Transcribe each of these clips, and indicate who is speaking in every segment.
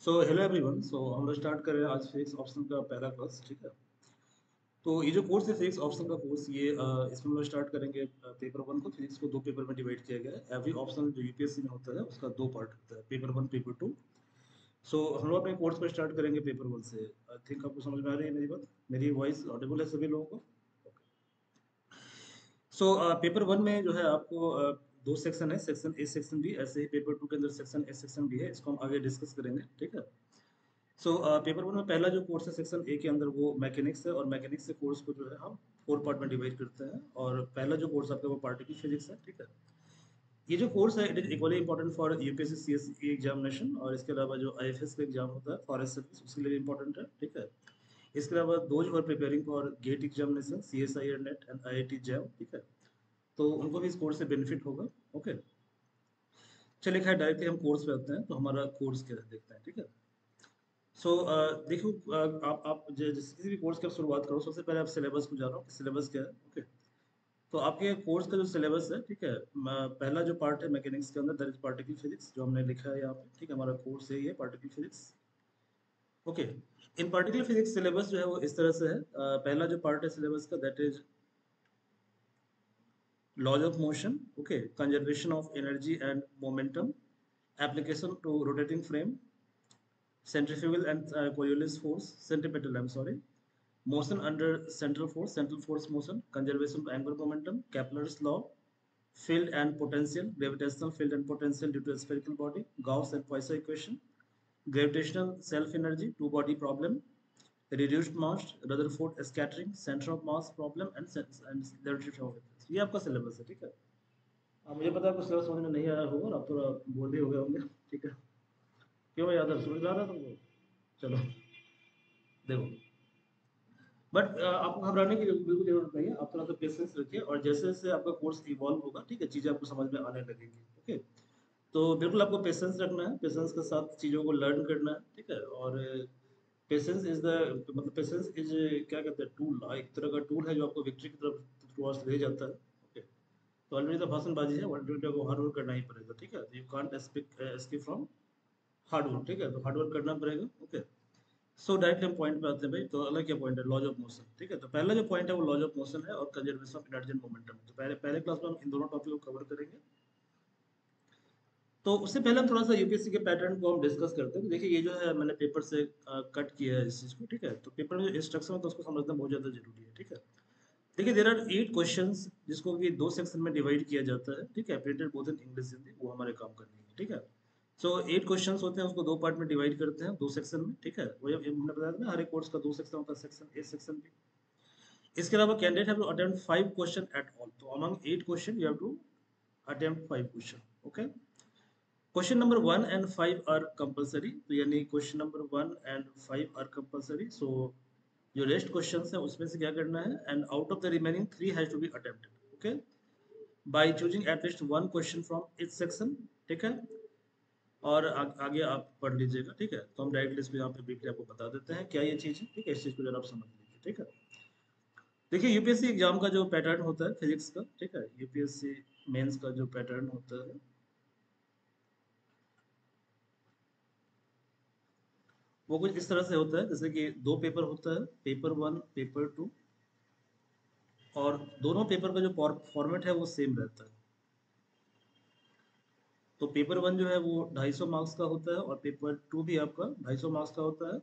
Speaker 1: So hello everyone. सो हम लोग start कर रहे हैं आज फिजिक्स ऑप्शन का पहला क्लास। ठीक है, तो ये जो कोर्स है फिजिक्स ऑप्शन का कोर्स, ये इसमें हम लोग स्टार्ट करेंगे पेपर वन को। फिजिक्स को दो पेपर में डिवाइड किया गया है। एवरी ऑप्शन जो यूपीएससी में होता है उसका दो पार्ट होता है, पेपर वन पेपर टू। सो हम लोग अपने कोर्स को स्टार्ट करेंगे पेपर वन से। आई थिंक आपको समझ में आ रही है मेरी बात, मेरी वॉइस ऑडिबल है सभी लोगों को? सो पेपर वन में जो है आपको दो सेक्शन है, सेक्शन ए सेक्शन बी। ऐसे ही पेपर टू के अंदर सेक्शन ए सेक्शन बी है, इसको हम आगे डिस्कस करेंगे। ठीक है, सो पेपर वन में पहला जो कोर्स है सेक्शन ए के अंदर वो मैकेनिक्स है, और मैकेनिक्स के कोर्स को जो है हम फोर पार्ट में डिवाइड करते हैं। और पहला जो कोर्स आपका वो पार्टिकल फिजिक्स है। ठीक है, ये जो कोर्स है it is equally important for UPSC CSE examination, और इसके अलावा जो आईएफएस का एग्जाम होता है फॉरेस्ट सर्विस, उसके लिए इंपॉर्टेंट है। ठीक है, इसके अलावा those who are preparing for GATE examination, CSI NET and IIT JAM, ठीक है, तो उनको भी इस कोर्स से बेनिफिट होगा। ओके, चलिए खैर डायरेक्टली हम कोर्स पे आते हैं। तो हमारा कोर्स क्या है देखते हैं। ठीक है, सो देखो, आप जिस किसी भी कोर्स की आप शुरुआत करो, सबसे पहले आप सिलेबस को जानो कि सिलेबस क्या है। ओके, तो आपके कोर्स का जो सिलेबस है, ठीक है, पहला जो पार्ट है मैकेनिक्स के अंदर दैट इज पार्टिकल फिजिक्स, जो हमने लिखा है यहाँ पे। ठीक है, हमारा कोर्स है ये पार्टिकल फिजिक्स। ओके, इन पार्टिकल फिजिक्स सिलेबस जो है वो इस तरह से है। पहला जो पार्ट है सिलेबस का that is laws of motion, okay, conservation of energy and momentum, application to rotating frame, centrifugal and Coriolis force, centripetal, I'm sorry, motion under central force motion, conservation of angular momentum, Kepler's law, field and potential, gravitational field and potential due to a spherical body, Gauss and Poisson equation, gravitational self energy, two body problem, reduced mass, Rutherford scattering, center of mass problem, and relativity of effects। ये आपका syllabus है। ठीक है, अब मुझे पता है आपको सिलेबस समझ में नहीं आया होगा और आप थोड़ा बोर भी हो गए होंगे। ठीक है, क्यों याद है, समझ में आ रहा है तुमको? चलो देखो, बट आपको घबराने की बिल्कुल जरूरत नहीं है। आप थोड़ा सा पेशेंस रखिए, और जैसे जैसे आपका कोर्स इवॉल्व होगा, ठीक है, चीज़ें आपको समझ में आने लगेंगी। ओके, तो बिल्कुल आपको पेशेंस रखना है, पेशेंस के साथ चीज़ों को लर्न करना है। ठीक है, और पेशेंस इज द मतलब पेशेंस इज क्या कहते हैं, टूल, एक तरह का टूल है जो आपको विक्ट्री की तरफ टुवर्ड्स ले जाता है। ओके, तो ऑलरेडी तो भाषणबाजी है, ऑलरेडी आपको हार्ड वर्क करना ही पड़ेगा। ठीक है, you can't escape from hard work. ठीक है, तो हार्ड वर्क करना पड़ेगा। ओके, सो डायरेक्ट हम पॉइंट पे आते हैं भाई। तो अलग क्या पॉइंट है, लॉज ऑफ मोशन। ठीक है, तो पहला जो पॉइंट है वो लॉज ऑफ मोशन है और conservation of energy and momentum. तो पहले पहले क्लास में हम इन दोनों टॉपिक को कवर करेंगे। तो उससे पहले हम थोड़ा सा यूपीएससी के पैटर्न को हम डिस्कस करते हैं। तो देखिए, ये जो है मैंने पेपर से कट किया है इस चीज़ को। ठीक है, तो पेपर में जो इंस्ट्रक्शन होता है उसको समझना बहुत ज़्यादा जरूरी है। ठीक है, देखिए देर आर 8 क्वेश्चंस जिसको कि दो सेक्शन में डिवाइड किया जाता है। ठीक है, printed both in English Hindi, वो हमारे काम करनी है। ठीक है, सो 8 क्वेश्चंस होते हैं, उसको दो पार्ट में डिवाइड करते हैं, दो सेक्शन में। ठीक है, वही हमने बताया था ना, हर एक कोर्स का दो सेक्शन होता है, सेक्शन ए सेक्शन बी। इसके अलावा candidate have to attempt 5 question at all. तो among 8 question you have to attempt 5 question. Okay, question number 1 and 5 are compulsory. तो यानी question number 1 and 5 are compulsory. So जो rest questions है उसमें से क्या करना है, and out of the remaining 3 has to be attempted. Okay, by choosing at least one question from each section. ठीक है, और आगे आप पढ़ लीजिएगा। ठीक है, तो हम डायरेक्टली इस पे यहाँ पे ब्रीफली आपको बता देते हैं क्या ये चीज़ है। ठीक है, इस चीज़ को जरा आप समझ लीजिए। ठीक है, देखिए यूपीएससी एग्जाम का जो पैटर्न होता है फिजिक्स का, ठीक है, यूपीएससी मेंस का जो पैटर्न होता है वो कुछ इस तरह से होता है। जैसे कि दो पेपर होता है, पेपर वन पेपर टू, और दोनों पेपर का जो फॉर्मेट है वो सेम रहता है। तो पेपर वन जो है वो 250 मार्क्स का होता है, और पेपर टू भी आपका 250 मार्क्स का होता है।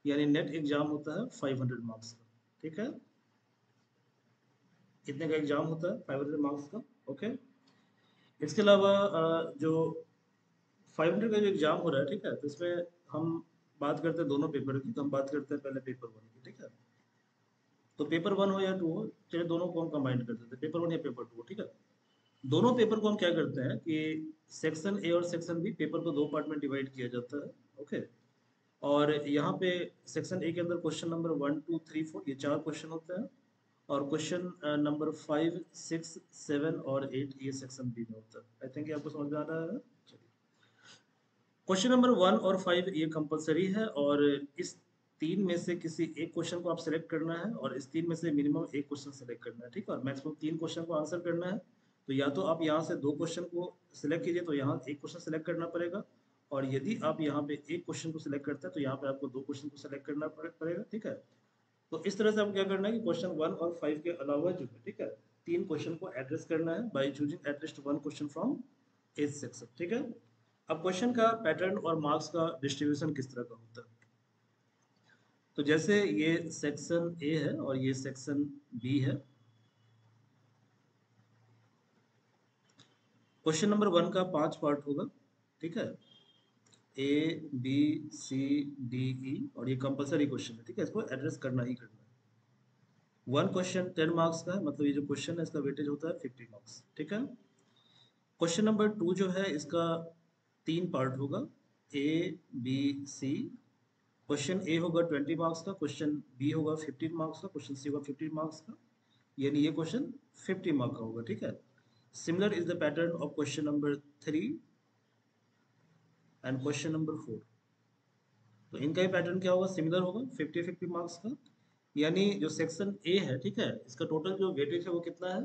Speaker 1: यानी नेट एग्जाम होता है 500 मार्क्स का। ठीक है, कितने का एग्जाम होता है, 500 मार्क्स का। ओके, इसके अलावा जो 500 का जो एग्जाम हो रहा है, ठीक है, तो इसमें हम बात करते हैं दोनों पेपर की। तो हम बात करते हैं पहले पेपर वन की। ठीक है, तो पेपर वन हो या टू हो, चलिए दोनों को हम कंबाइन कर देते हैं, पेपर वन या पेपर टू हो। ठीक है, दोनों पेपर को हम क्या करते हैं कि सेक्शन ए और सेक्शन बी पेपर को दो पार्ट में डिवाइड किया जाता है। ओके, और यहाँ पे सेक्शन ए के अंदर क्वेश्चन नंबर 1 2 3 4 ये चार क्वेश्चन होते हैं, और क्वेश्चन नंबर 5 6 7 और 8 ये सेक्शन बी में होता है। आई थिंक ये आपको समझ में आ रहा है। चलिए, क्वेश्चन नंबर 1 और 5 ये कंपलसरी है, और इस तीन में से किसी एक क्वेश्चन को आप सेलेक्ट करना है, और इस तीन में से मिनिमम एक क्वेश्चन सेलेक्ट करना है। ठीक है, और मैक्सिमम तीन क्वेश्चन को आंसर करना है। तो या तो आप यहाँ से दो क्वेश्चन को सिलेक्ट कीजिए, तो यहाँ एक क्वेश्चन सेलेक्ट करना पड़ेगा, और यदि आप यहाँ पे एक क्वेश्चन को सिलेक्ट करते हैं तो यहाँ पे आपको दो क्वेश्चन को सिलेक्ट करना पड़ेगा, ठीक है। तो इस तरह से आपको क्या करना है कि क्वेश्चन 1 और 5 के अलावा जो है, ठीक है, तीन क्वेश्चन को एड्रेस करना है by choosing at least one question from H section, ठीक है। अब क्वेश्चन का पैटर्न और मार्क्स का डिस्ट्रीब्यूशन किस तरह का होता है, तो जैसे ये सेक्शन ए है और ये सेक्शन बी है। क्वेश्चन नंबर 1 का 5 पार्ट होगा, ठीक है, ए बी सी डी ई, और ये कंपलसरी क्वेश्चन है, ठीक है, इसको एड्रेस करना ही करना है। वन क्वेश्चन 10 मार्क्स का है, मतलब ये जो क्वेश्चन है इसका वेटेज होता है 50 मार्क्स, ठीक है। क्वेश्चन नंबर 2 जो है इसका 3 पार्ट होगा, ए बी सी। क्वेश्चन ए होगा 20 मार्क्स का, क्वेश्चन बी होगा 15 मार्क्स का, क्वेश्चन सी होगा 15 मार्क्स का, यानी ये क्वेश्चन 50 मार्क का होगा, ठीक है। Similar is the pattern of question number 3 and question number 4। तो इनका ही पैटर्न क्या होगा, सिमिलर होगा, 50-50 मार्क्स का। यानी जो सेक्शन ए है, ठीक है, इसका टोटल जो वेटेज है वो कितना है,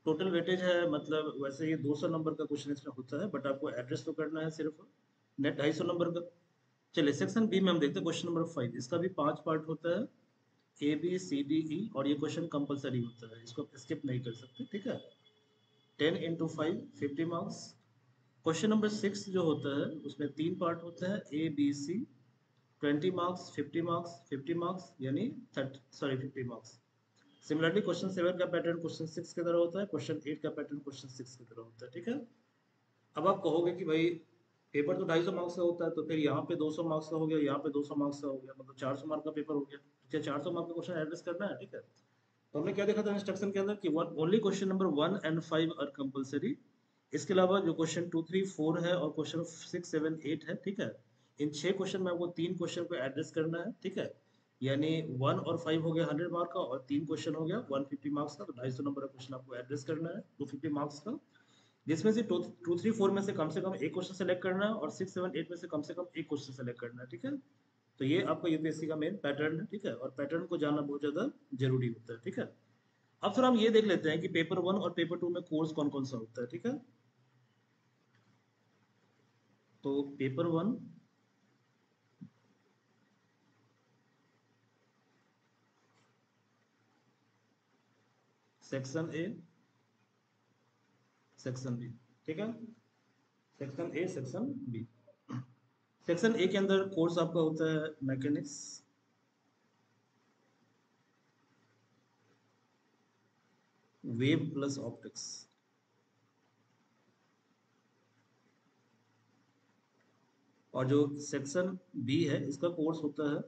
Speaker 1: टोटल वेटेज है, मतलब वैसे ये 200 नंबर का क्वेश्चन इसमें होता है, बट आपको एड्रेस तो करना है सिर्फ नेट 250 नंबर का। चलिए सेक्शन बी में हम देखते हैं क्वेश्चन नंबर 5, इसका भी 5 पार्ट होता है, ए बी सी डी ई, और ये क्वेश्चन कंपलसरी होता है, इसको स्किप नहीं कर सकते, ठीक है। 10 इंटू 5 50 मार्क्स। क्वेश्चन नंबर 6 जो होता है उसमें 3 पार्ट होते हैं, A B C, 20 marks 50 marks 50 marks, यानी 50 मार्क्स। सिमिलरली क्वेश्चन 7 का पैटर्न क्वेश्चन 6 की तरह होता है, क्वेश्चन 8 का पैटर्न क्वेश्चन 6 की तरह होता है, ठीक है। अब आप कहोगे कि भाई पेपर तो 250 मार्क्स का होता है, तो फिर यहाँ पे 200 मार्क्स का हो गया, यहाँ पे 200 मार्क्स का हो गया, मतलब 400 मार्क का पेपर हो गया, ठीक है, 400 मार्क का क्वेश्चन एड्रेस करना है, ठीक है। तो हमने क्या देखा था इंस्ट्रक्शन के अंदर कि only question number 1 and 5 are compulsory. इसके अलावा जो क्वेश्चन 2 3 4 है और क्वेश्चन 6 7 8 है, ठीक है, इन 6 क्वेश्चन में आपको 3 क्वेश्चन को एड्रेस करना है, ठीक है। यानी 1 और 5 हो गया 100 मार्क का, और 3 क्वेश्चन हो गया 150 मार्क्स का, तो 250 नंबर का क्वेश्चन आपको एड्रेस करना है 250 मार्क्स का, जिसमें से 2 3 4 में से कम एक क्वेश्चन सेलेक्ट करना है, और 6 7 8 में से कम एक क्वेश्चन सेलेक्ट करना है, ठीक है। तो ये आपका यूपीएससी का मेन पैटर्न है, ठीक है, और पैटर्न को जानना बहुत ज़्यादा जरूरी होता है, ठीक है। अब थोड़ा हम ये देख लेते हैं कि पेपर 1 और पेपर 2 में कोर्स कौन कौन सा होता है, ठीक है। तो paper 1, section A, section B, ठीक है, section A section B. Section A के अंदर कोर्स आपका होता है मैकेनिक्स, वेव प्लस ऑप्टिक्स। और जो सेक्शन बी है इसका कोर्स होता है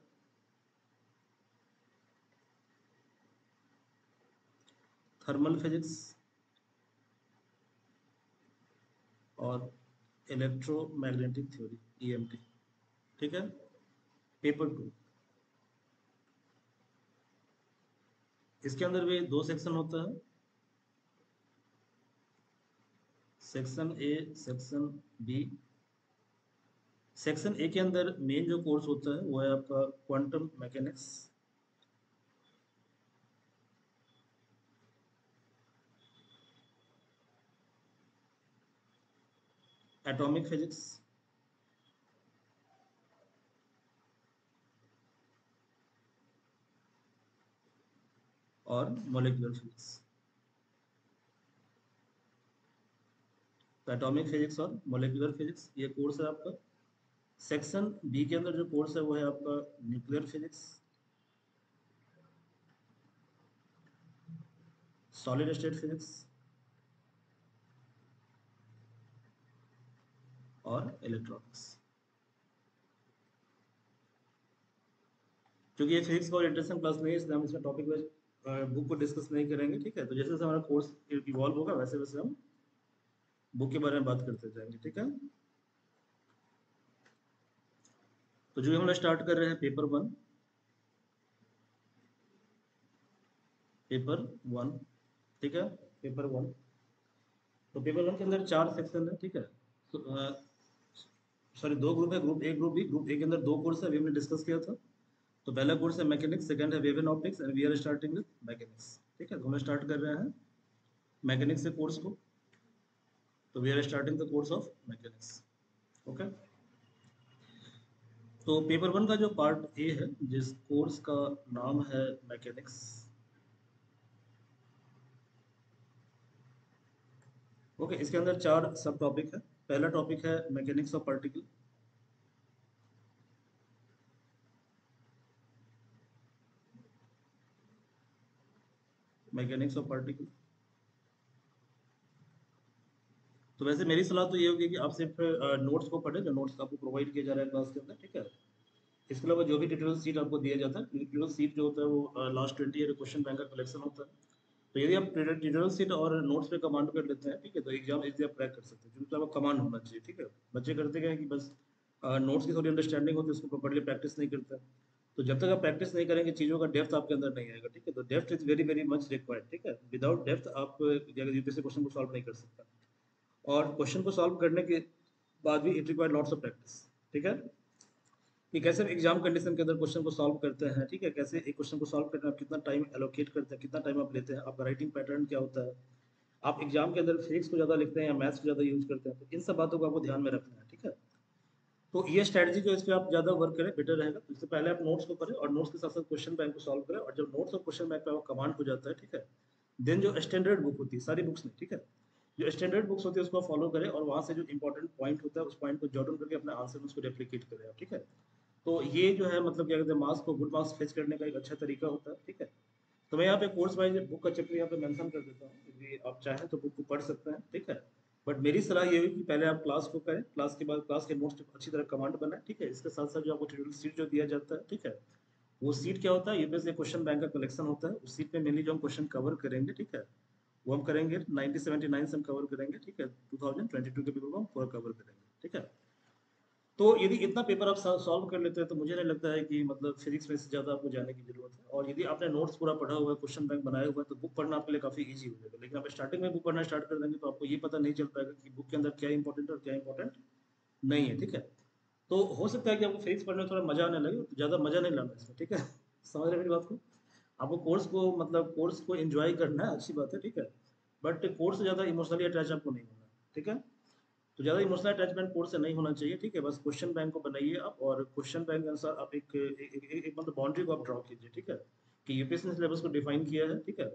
Speaker 1: थर्मल फिजिक्स और इलेक्ट्रोमैग्नेटिक थ्योरी, ईएमटी, ठीक है। पेपर 2, इसके अंदर भी दो सेक्शन होता है, section A section B. Section A के अंदर मेन जो कोर्स होता है वो है आपका क्वांटम मैकेनिक्स, एटॉमिक फिजिक्स और मॉलिक्यूलर फिजिक्स। तो एटॉमिक फिजिक्स और मॉलिक्यूलर फिजिक्स ये कोर्स है आपका। सेक्शन बी के अंदर जो कोर्स है वो है आपका nuclear physics, solid state physics और इलेक्ट्रॉनिक्स। क्योंकि ये फिजिक्स का और इंटरेस्टिंग क्लास नहीं है, इसलिए हम इसमें टॉपिक वाइज बुक को डिस्कस नहीं करेंगे, ठीक है। तो जैसे जैसे हमारा कोर्स इवॉल्व होगा वैसे वैसे हम बुक के बारे में बात करते जाएंगे, ठीक है। तो जो हम स्टार्ट कर रहे हैं पेपर 1, पेपर 1, ठीक है, पेपर 1। तो पेपर 1 के अंदर 4 सेक्शन है, ठीक है। सॉरी, दो ग्रुप है, group A group B. Group A के अंदर दो कोर्स है, अभी हमने डिस्कस किया था। तो पहला कोर्स है मैकेनिक्स, सेकंड है wave and optics, and we are starting with mechanics, ठीक है। तो हम स्टार्ट कर रहे हैं मैकेनिक्स से कोर्स को। तो we are starting the course of mechanics, okay. तो पेपर वन का जो पार्ट ए है, जिस कोर्स का नाम है मैकेनिक्स। ओके, इसके अंदर 4 सब टॉपिक है। पहला टॉपिक है mechanics of particle. Mechanics of particle. तो वैसे मेरी सलाह तो ये होगी कि आप सिर्फ नोट्स को पढ़ें, जो नोट्स आपको प्रोवाइड किया जा रहा है क्लास के अंदर, ठीक है। इसके अलावा जो भी ट्यूटोरियल सीट आपको दिया जाता है, ट्यूटोरियल सीट जो होता है वो लास्ट 20 ईयर क्वेश्चन बैंक का कलेक्शन होता है। तो यदि आप ट्यूटोरियल सीट और नोट्स पे कमांड कर लेते हैं, ठीक है, तो एग्जाम इजीली आप क्रैक कर सकते हैं, क्योंकि आपको कमांड होना चाहिए, ठीक है। बच्चे करते क्या है कि बस नोट्स की थोड़ी अंडरस्टैंडिंग होती है, उसको प्रॉपर्ली प्रैक्टिस नहीं करते। तो जब तक आप प्रैक्टिस नहीं करेंगे, चीज़ों का डेप्थ आपके अंदर नहीं आएगा, ठीक है। तो depth is very very much required, ठीक है। विदाउट डेप्थ आप यूपीएससी क्वेश्चन को सॉल्व नहीं कर सकता। और क्वेश्चन को सॉल्व करने के बाद भी it require lots of practice, ठीक है। कि कैसे एग्जाम कंडीशन के अंदर क्वेश्चन को सॉल्व करते हैं, ठीक है। कैसे एक क्वेश्चन को सॉल्व करने में आप कितना टाइम एलोकेट करते हैं, कितना टाइम आप लेते हैं, आपका राइटिंग पैटर्न क्या होता है, आप एग्जाम के अंदर फिजिक्स को ज़्यादा लिखते हैं या मैथ्स को ज़्यादा यूज करते हैं। तो इन सब बातों को आपको ध्यान में रखना है, ठीक है। तो ये स्ट्रैटेजी जो इस पर आप ज़्यादा वर्क करें बेटर रहेगा। तो इससे पहले आप नोट्स को करें और नोट्स के साथ साथ क्वेश्चन बैंक को सॉल्व करें, और जब नोट्स और क्वेश्चन बैंक पे आपका कमांड हो जाता है, ठीक है, देन जो स्टैंडर्ड बुक होती है, सारी बुक्स नहीं, ठीक है, जो स्टैंडर्ड बुक्स होती है उसको फॉलो करें, और वहाँ से जो इंपॉर्टेंट पॉइंट होता है उस पॉइंट को जॉट डाउन करके अपने आंसर में उसको रेप्लिकेट करें आप, ठीक है। तो ये जो है मतलब क्या कहते हैं, मार्क्स को गुड मार्क्स फेच करने का एक अच्छा तरीका होता है, ठीक है। तो मैं यहाँ पे कोर्स वाइज बुक का चैप्टर यहाँ पे मेंशन कर देता हूँ, यदि आप चाहें तो बुक को पढ़ सकते हैं, ठीक है। बट मेरी सलाह ये है कि पहले आप क्लास को करें, क्लास के बाद क्लास के नोट्स अच्छी तरह कमांड बनाए, ठीक है। इसके साथ साथ जो आपको ट्यूटोरियल सीट जो दिया जाता है, ठीक है, वो सीट क्या होता है, यूपीएससी क्वेश्चन बैंक का कलेक्शन होता है। उस सीट पे मेनली जो हम क्वेश्चन कवर करेंगे, ठीक है, वो हम करेंगे 1979 से हम कवर करेंगे, ठीक है। 2022 के पेपर को हम पूरा कवर करेंगे, ठीक है। तो यदि इतना पेपर आप सॉल्व कर लेते हैं, तो मुझे नहीं लगता है कि मतलब फिजिक्स में से ज़्यादा आपको जाने की जरूरत है। और यदि आपने नोट्स पूरा पढ़ा हुआ है, क्वेश्चन बैंक बनाया हुआ है, तो बुक पढ़ना आपके लिए काफ़ी ईजी हो जाएगा। लेकिन आप स्टार्टिंग में बुक पढ़ना स्टार्ट कर देंगे, तो आपको ये पता नहीं चल पाएगा कि बुक के अंदर क्या इंपॉर्टेंट है और क्या इंपॉर्टेंट नहीं है, ठीक है। तो हो सकता है कि आपको फिजिक्स पढ़ने में थोड़ा मजा आने लगे, तो ज़्यादा मजा नहीं लाना इसमें, ठीक है। समझ रहे हैं मेरी बात को। आपको कोर्स को मतलब कोर्स को एंजॉय करना है, अच्छी बात है, ठीक है। बट कोर्स से ज़्यादा इमोशनली अटैच आपको नहीं होना, ठीक है। तो ज़्यादा इमोशनल अटैचमेंट कोर्स से नहीं होना चाहिए, ठीक है। बस क्वेश्चन बैंक को बनाइए आप, और क्वेश्चन बैंक के अनुसार आप एक मतलब बाउंड्री को आप ड्रॉ कीजिए, ठीक है, कि यूपीएससी ने सिलेबस को डिफाइन किया है, ठीक है।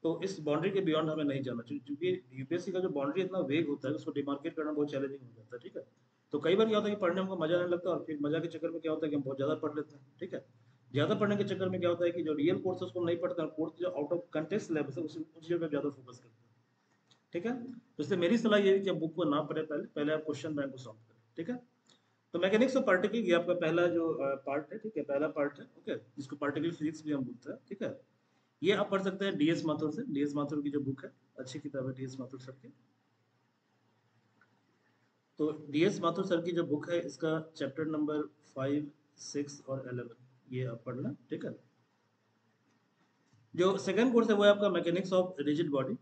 Speaker 1: तो इस बाउंड्री के बियॉन्ड हमें नहीं जाना चाहिए, क्योंकि यूपीएससी का जो बाउंड्री इतना वेग होता है, उसको डिमार्केट करना बहुत चैलेंजिंग हो जाता है, ठीक है। तो कई बार क्या होता है कि पढ़ने में हमको मजा नहीं लगता, और फिर मजा के चक्कर में क्या होता है कि हम बहुत ज़्यादा पढ़ लेते हैं, ठीक है। ज़्यादा पढ़ने के चक्कर में क्या होता है कि जो रियल कोर्स है उसको नहीं पढ़ते हैं, कोर्स जो आउट ऑफ कंटेक्स्ट सिलेबस है उन चीज़ों पर ज़्यादा फोकस करते हैं, ठीक है। तो इसलिए मेरी सलाह ये है कि आप बुक को ना पढ़े, पहले पहले आप क्वेश्चन बैंक को सॉल्व करें, ठीक है। तो मैकेनिक्स ऑफ पार्टिकल ये आपका पहला जो पार्ट है, ठीक है, पहला पार्ट है, ओके, जिसको पार्टिकल फिजिक्स भी हम बोलते हैं, ठीक है। ये आप पढ़ सकते हैं डीएस माथुर से। डीएस माथुर की जो बुक है, अच्छी किताब है डीएस माथुर सर की। तो डीएस माथुर सर की जो बुक है, इसका चैप्टर नंबर 5, 6 और 11 ये आप पढ़ना, ठीक है। जो सेकंड कोर्स है वो है आपका mechanics of rigid body.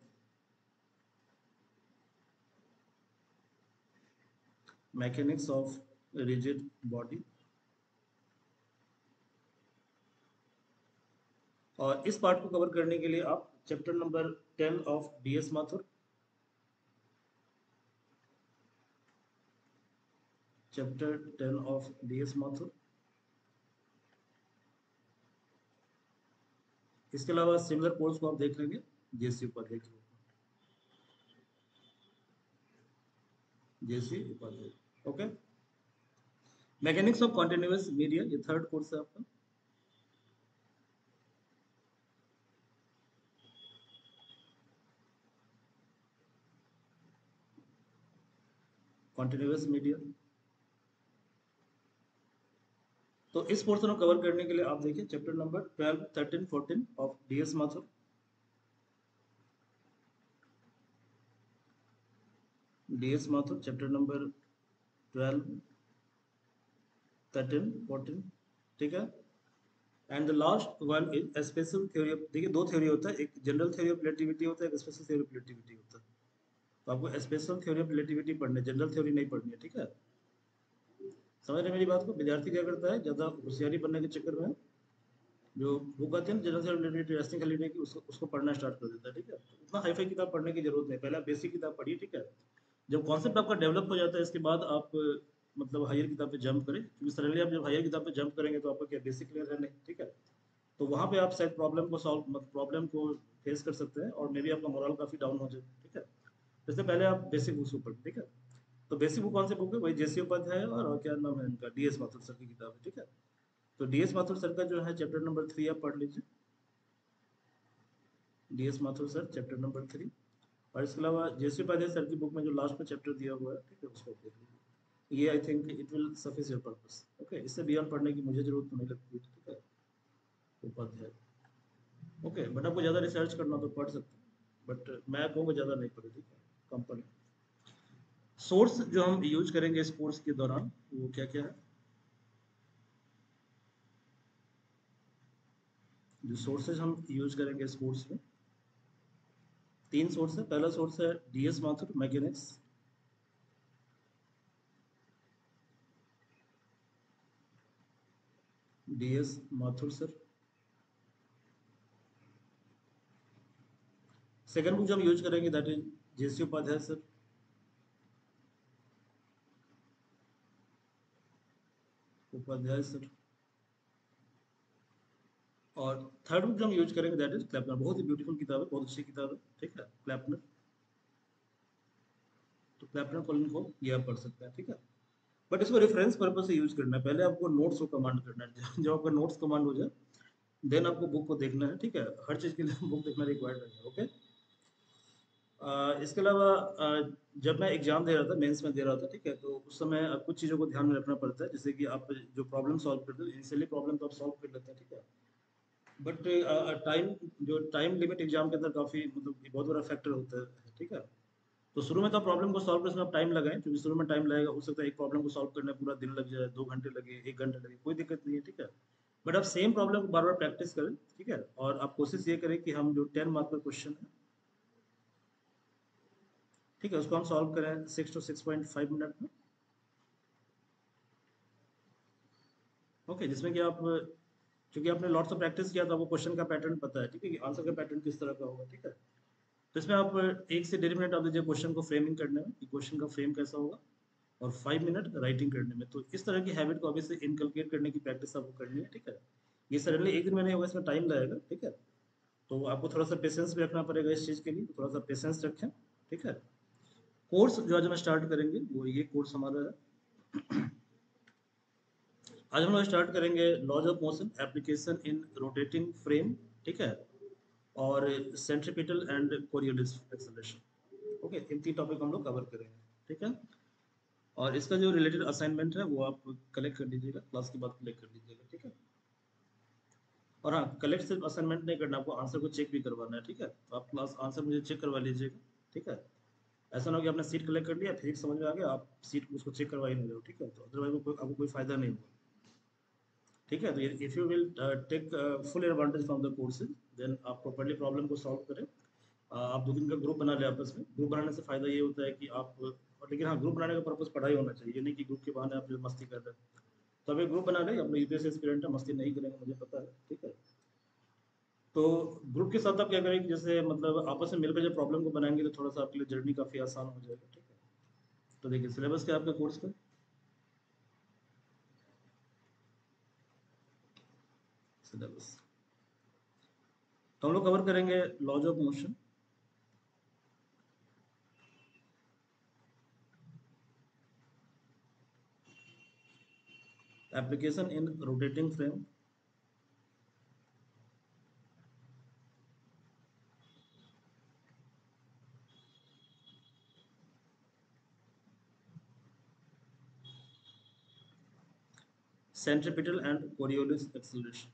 Speaker 1: Mechanics of rigid body. और इस पार्ट को कवर करने के लिए आप chapter number 10 of DS Mathur, chapter 10 of DS Mathur. इसके अलावा सिमिलर कोर्स को आप देख लेंगे जेसी उपाध्याय की, J C Upadhyay, okay. Mechanics of continuous media ये थर्ड कोर्स है आपका। Continuous media. तो इस पोर्शन को कवर करने के लिए आप देखिए chapter number 12, 13, 14 of DS Mathur. DS Mathur chapter number 12, 13, 14, ठीक है। And the last one is special theory of, देखिए दो थ्योरी होता है, एक जनरल थ्योरी ऑफ रिलेटिविटी होता है, एक स्पेशल थ्योरी ऑफ रिलेटिविटी होता है। तो आपको स्पेशल थ्योरी ऑफ रिलेटिविटी पढ़नी है, जनरल थ्योरी नहीं पढ़नी है, ठीक है। समझ रहे मेरी बात को। विद्यार्थी क्या करता है, ज़्यादा होशियारी बनने के चक्कर में जो बुक आती है ना जनरल थ्योरी रिलेटेड इंटरेस्टिंग खरीदने की, उसको पढ़ना स्टार्ट कर देता है, ठीक है। तो उतना हाईफाई किताब पढ़ने की जरूरत नहीं, पहले आप बेसिक किताब पढ़िए, ठीक है। जब कॉन्सेप्ट आपका डेवलप हो जाता है, इसके बाद आप मतलब हायर किताब पे जंप करें, क्योंकि सडनली आप जब हायर किताब पे जंप करेंगे तो आपका क्या बेसिक क्लियर है नहीं, ठीक है। तो वहाँ पे आप शायद प्रॉब्लम को फेस कर सकते हैं और मे बी आपका मोरल काफ़ी डाउन हो जाए, ठीक है। इससे पहले आप बेसिक बुक्स को पढ़ें, ठीक है। तो बेसिक बुक कौन सी बुक है, वही जेसी उपाध्याय और क्या नाम है इनका, डीएस माथुर सर की किताब है, ठीक है। तो डीएस माथुर सर का जो है चैप्टर नंबर 3 आप पढ़ लीजिए, DS Mathur sir chapter number 3। और इसके अलावा जेसी उपाध्याय सर की बुक में जो लास्ट में चैप्टर दिया हुआ है, ठीक है, उसको देख लीजिए। ये I think it will suffice your purpose, okay. इससे बियॉन्ड पढ़ने की मुझे जरूरत तो नहीं लगती है, ठीक है, उपाध्याय, ओके। बट आपको ज़्यादा रिसर्च करना तो पढ़ सकते हैं, बट मैं कहूँगा ज़्यादा नहीं पढ़े, ठीक है, कम पढ़े। सोर्स जो हम यूज करेंगे इस कोर्स के दौरान वो क्या क्या है, जो सोर्सेज हम यूज करेंगे इस कोर्स में, 3 सोर्स है। पहला सोर्स है DS Mathur mechanics, DS Mathur sir. Second book जो हम यूज करेंगे that is JC Upadhyay sir, Upadhyay sir. और थर्ड बुक जो हम यूज करेंगे दैट इज क्लैपनर। बहुत ही ब्यूटीफुल किताब है, बहुत अच्छी किताब है, ठीक है, क्लैपनर। तो क्लैपनर कॉलिन को ये आप पढ़ सकते हैं, ठीक है। बट इसको रेफरेंस पर्पज से यूज करना है, पहले आपको नोट्स को कमांड करना है। जब आपका नोट्स कमांड हो जाए देन आपको बुक को देखना है, ठीक है। हर चीज के लिए बुक देखना रिक्वायर्ड है, ओके। इसके अलावा जब मैं एग्जाम दे रहा था, मेंस में दे रहा था, ठीक है, तो उस समय कुछ चीज़ों को ध्यान में रखना पड़ता है, जैसे कि आप जो प्रॉब्लम सॉल्व करते हैं, इनिशियली प्रॉब्लम तो आप सॉल्व कर लेते हैं, ठीक है। बट टाइम, जो टाइम लिमिट एग्जाम के अंदर काफ़ी मतलब बहुत बड़ा फैक्टर होता है, ठीक है। तो शुरू में तो प्रॉब्लम को सॉल्व करने में आप टाइम लगाएं, क्योंकि शुरू में टाइम लगेगा, हो सकता है एक प्रॉब्लम को सॉल्व करने में पूरा दिन लग जाए, 2 घंटे लगे, 1 घंटा लगे, कोई दिक्कत नहीं है, ठीक है। बट आप सेम प्रॉब्लम को बार बार प्रैक्टिस करें, ठीक है। और आप कोशिश ये करें कि हम जो 10 मार्क का क्वेश्चन है, ठीक है, उसको हम सॉल्व करें 6 to 6.5 मिनट में, ओके। जिसमें कि आप, क्योंकि आपने लॉट्स ऑफ प्रैक्टिस किया तो आपको क्वेश्चन का पैटर्न पता है, ठीक है, कि आंसर का पैटर्न किस तरह का होगा, ठीक है। तो इसमें आप 1 से 1.5 मिनट आप दीजिए क्वेश्चन को फ्रेमिंग करने में, कि क्वेश्चन का फ्रेम कैसा होगा, और 5 मिनट राइटिंग करने में। तो इस तरह की हैबिट को अभी से इनकलकेट करने की प्रैक्टिस आपको करनी है, ठीक है। ये सडनली एक दिन में नहीं होगा, इसमें टाइम लगेगा, ठीक है। तो आपको थोड़ा सा पेशेंस भी रखना पड़ेगा इस चीज़ के लिए, थोड़ा सा पेशेंस रखें, ठीक है। कोर्स जो आज हम स्टार्ट करेंगे वो ये कोर्स हमारा है। आज हम लोग स्टार्ट करेंगे laws of motion application in rotating frame, ठीक है, और centripetal and Coriolis acceleration, okay. इन 3 टॉपिक हम लोग कवर करेंगे, ठीक है। और इसका जो रिलेटेड असाइनमेंट है वो आप कलेक्ट कर लीजिएगा, क्लास के बाद कलेक्ट कर लीजिएगा, ठीक है। और हाँ, कलेक्ट सिर्फ असाइनमेंट नहीं करना, आपको आंसर को चेक भी करवाना है, ठीक है। तो आप क्लास आंसर मुझे चेक करवा लीजिएगा, ठीक है। ऐसा ना हो कि आपने सीट कलेक्ट कर लिया, फिजिक्स समझ में आ गया, आप सीट उसको चेक करवा ही नहीं रहे हो, ठीक है। तो अदरवाइज आपको कोई फायदा नहीं होगा, ठीक है। तो if you will take full advantage from the courses, then आप प्रॉपर्ली प्रॉब्लम को सॉल्व करें। आप 2 दिन का ग्रुप बना लें आपस में। ग्रुप बनाने से फायदा ये होता है कि आप, और लेकिन हाँ, ग्रुप बनाने का पर्पज पढ़ाई होना चाहिए, ये नहीं कि ग्रुप के बहाने आप जो मस्ती कर रहे हैं। तो अभी ग्रुप बना लें, अपने यूपीएससी एस्पिरेंट है, मस्ती नहीं करेंगे मुझे पता है, ठीक है। तो ग्रुप के साथ आप क्या करें कि जैसे मतलब आपस में मिलकर जब प्रॉब्लम को बनाएंगे तो थोड़ा सा आपके लिए जर्नी काफ़ी आसान हो जाएगा, ठीक है। तो देखिए सिलेबस क्या है आपके कोर्स का, सिलेबस तो हम लोग कवर करेंगे laws of motion, application in rotating frame, centripetal and Coriolis acceleration.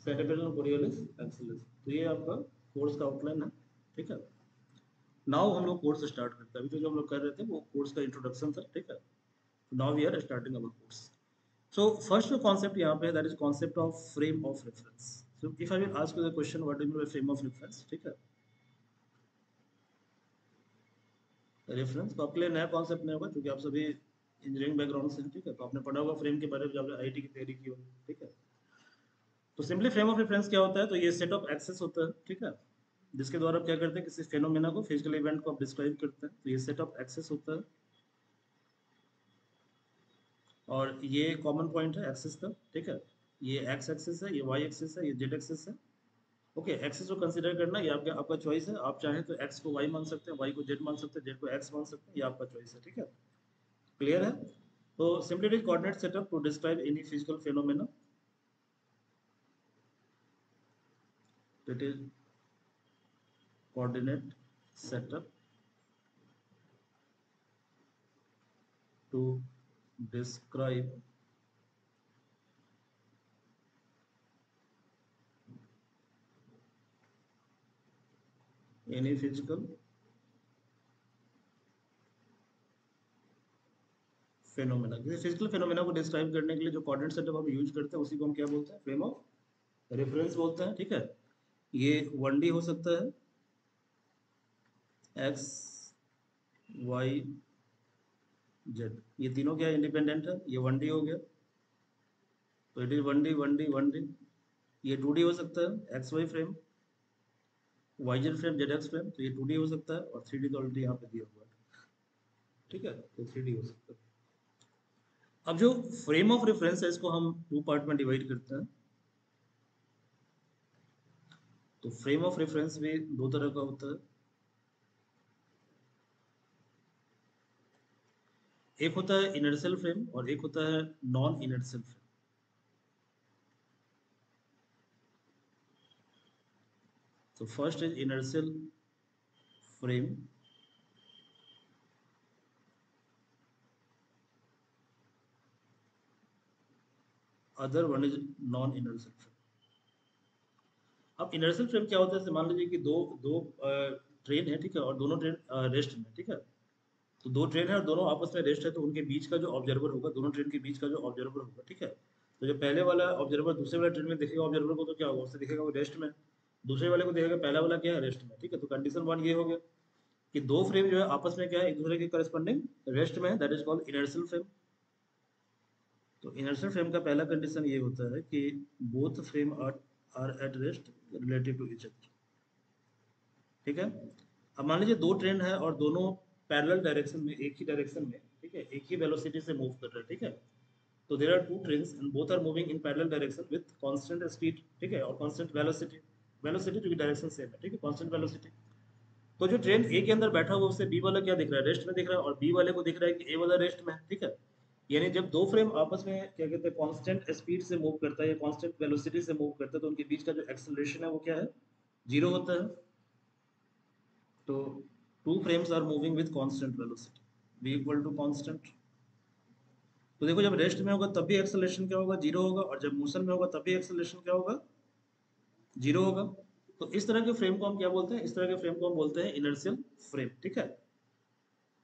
Speaker 1: Centripetal and Coriolis acceleration, तो ये आपका कोर्स का आउटलाइन है, ठीक है। नाउ हम लोग कोर्स स्टार्ट करते हैं। अभी तो जो हम लोग कर रहे थे वो कोर्स का इंट्रोडक्शन था, ठीक है। Now we are starting our course. So first जो कॉन्सेप्ट यहाँ पे है that is concept of frame of reference. So if I will ask you the question what is the frame of reference, ठीक है। Reference तो आपके लिए नया कॉन्सेप्ट नहीं होगा, क्योंकि आप सभी इंजीनियरिंग बैकग्राउंड से हैं, ठीक है, तो आपने पढ़ा होगा फ्रेम के बारे में जब आपने आईआईटी की तैयारी की होगी, ठीक है। तो सिंपली फ्रेम ऑफ रेफरेंस क्या होता है, तो ये सेट ऑफ एक्सेस होता है, ठीक है, जिसके द्वारा आप क्या करते हैं, किसी फेनोमेना को, फिजिकल इवेंट को आप डिस्क्राइब करते हैं, तो ये सेट ऑफ एक्सेस होता है। और ये कॉमन पॉइंट है एक्सेस का, ठीक है, ये एक्स एक्सेस है, ये वाई एक्सेस है, ये जेड एक्सेस है। ओके, एक्सेस को कंसीडर करना ये आपका आपका चॉइस है, आप चाहें तो एक्स को वाई मान सकते हैं, वाई को जेड मान सकते हैं, जेड को एक्स मान सकते हैं, ये आपका चॉइस है, ठीक है। क्लियर है? तो simply it is coordinate setup to describe any physical phenomena, it is coordinate setup to describe any physical phenomena. किसी फिजिकल फेनोमेना को डिस्क्राइब करने के लिए जो कोऑर्डिनेट सेटअप हम यूज करते हैं उसी को हम क्या बोलते हैं, फ्रेम ऑफ रेफरेंस बोलते हैं, ठीक है। ये 1D हो सकता है, एक्स वाई जेड, ये तीनों क्या इंडिपेंडेंट है, ये 1D हो गया, तो it is 1D 1D 1D। ये 2D हो सकता है, X Y frame, Y Z frame, Z X frame, तो ये 2D हो सकता है, और 3D तो ऑलरेडी यहाँ पे दिया हुआ है, ठीक है, तो 3D हो सकता है। अब जो फ्रेम ऑफ रेफरेंस है इसको हम टू पार्ट में डिवाइड करते हैं। तो फ्रेम ऑफ रेफरेंस भी दो तरह का होता है, एक होता है इनर्शियल फ्रेम और एक होता है नॉन इनर्शियल फ्रेम। तो first is inertial frame, other one is non inertial frame. अब इनर्शियल फ्रेम क्या होता है, जैसे मान लीजिए कि दो दो ट्रेन है, ठीक है, और दोनों ट्रेन रेस्ट में, ठीक है, तो दो ट्रेन है और दोनों आपस में रेस्ट है, तो उनके बीच का जो ऑब्जर्वर होगा, दोनों ट्रेन के बीच का जो ऑब्जर्वर होगा, ठीक है, तो जो पहले वाला ऑब्जर्वर दूसरे वाले ट्रेन में देखेगा ऑब्जर्वर को, तो क्या होगा, उससे दिखेगा वो रेस्ट में, दूसरे वाले को देखेगा पहला वाला क्या है, रेस्ट में, ठीक है। तो कंडीशन वन ये हो गया कि दो फ्रेम जो है आपस में क्या है, एक दूसरे के करस्पॉन्डिंग रेस्ट में है, that is called inertial frame. तो इनर्शियल फ्रेम का पहला कंडीशन ये होता है कि both frame are at rest relative to each other, ठीक है। अब मान लीजिए दो ट्रेन है और दोनों पैरेलल डायरेक्शन में, एक ही डायरेक्शन में, ठीक है, एक ही वेलोसिटी से मूव कर रहे हैं, ठीक है। तो there are two trains and both are moving in parallel direction with constant speed, ठीक है, और कांस्टेंट वेलोसिटी, वेलोसिटी जो कि डायरेक्शन सेम है, ठीक है, कांस्टेंट वेलोसिटी। तो जो ट्रेन ए के अंदर बैठा हुआ उसे बी वाला क्या दिख रहा है, रेस्ट में दिख रहा है, और बी वाले को दिख रहा है कि ए वाला रेस्ट में है, ठीक है। यानी जब दो फ्रेम आपस में क्या कहते हैं कांस्टेंट स्पीड से मूव करता है या कांस्टेंट वेलोसिटी से मूव करता है, तो उनके बीच का जो एक्सेलरेशन है वो क्या है, जीरो होता है। तो two frames are moving with constant velocity, v equal to constant. तो देखो जब रेस्ट में होगा तब भी एक्सेलरेशन क्या होगा, जीरो होगा, और जब मोशन में होगा तब भी एक्सेलरेशन क्या होगा, जीरो होगा। तो इस तरह के फ्रेम को हम क्या बोलते हैं, इस तरह के फ्रेम को हम बोलते हैं इनर्शियल फ्रेम, ठीक है।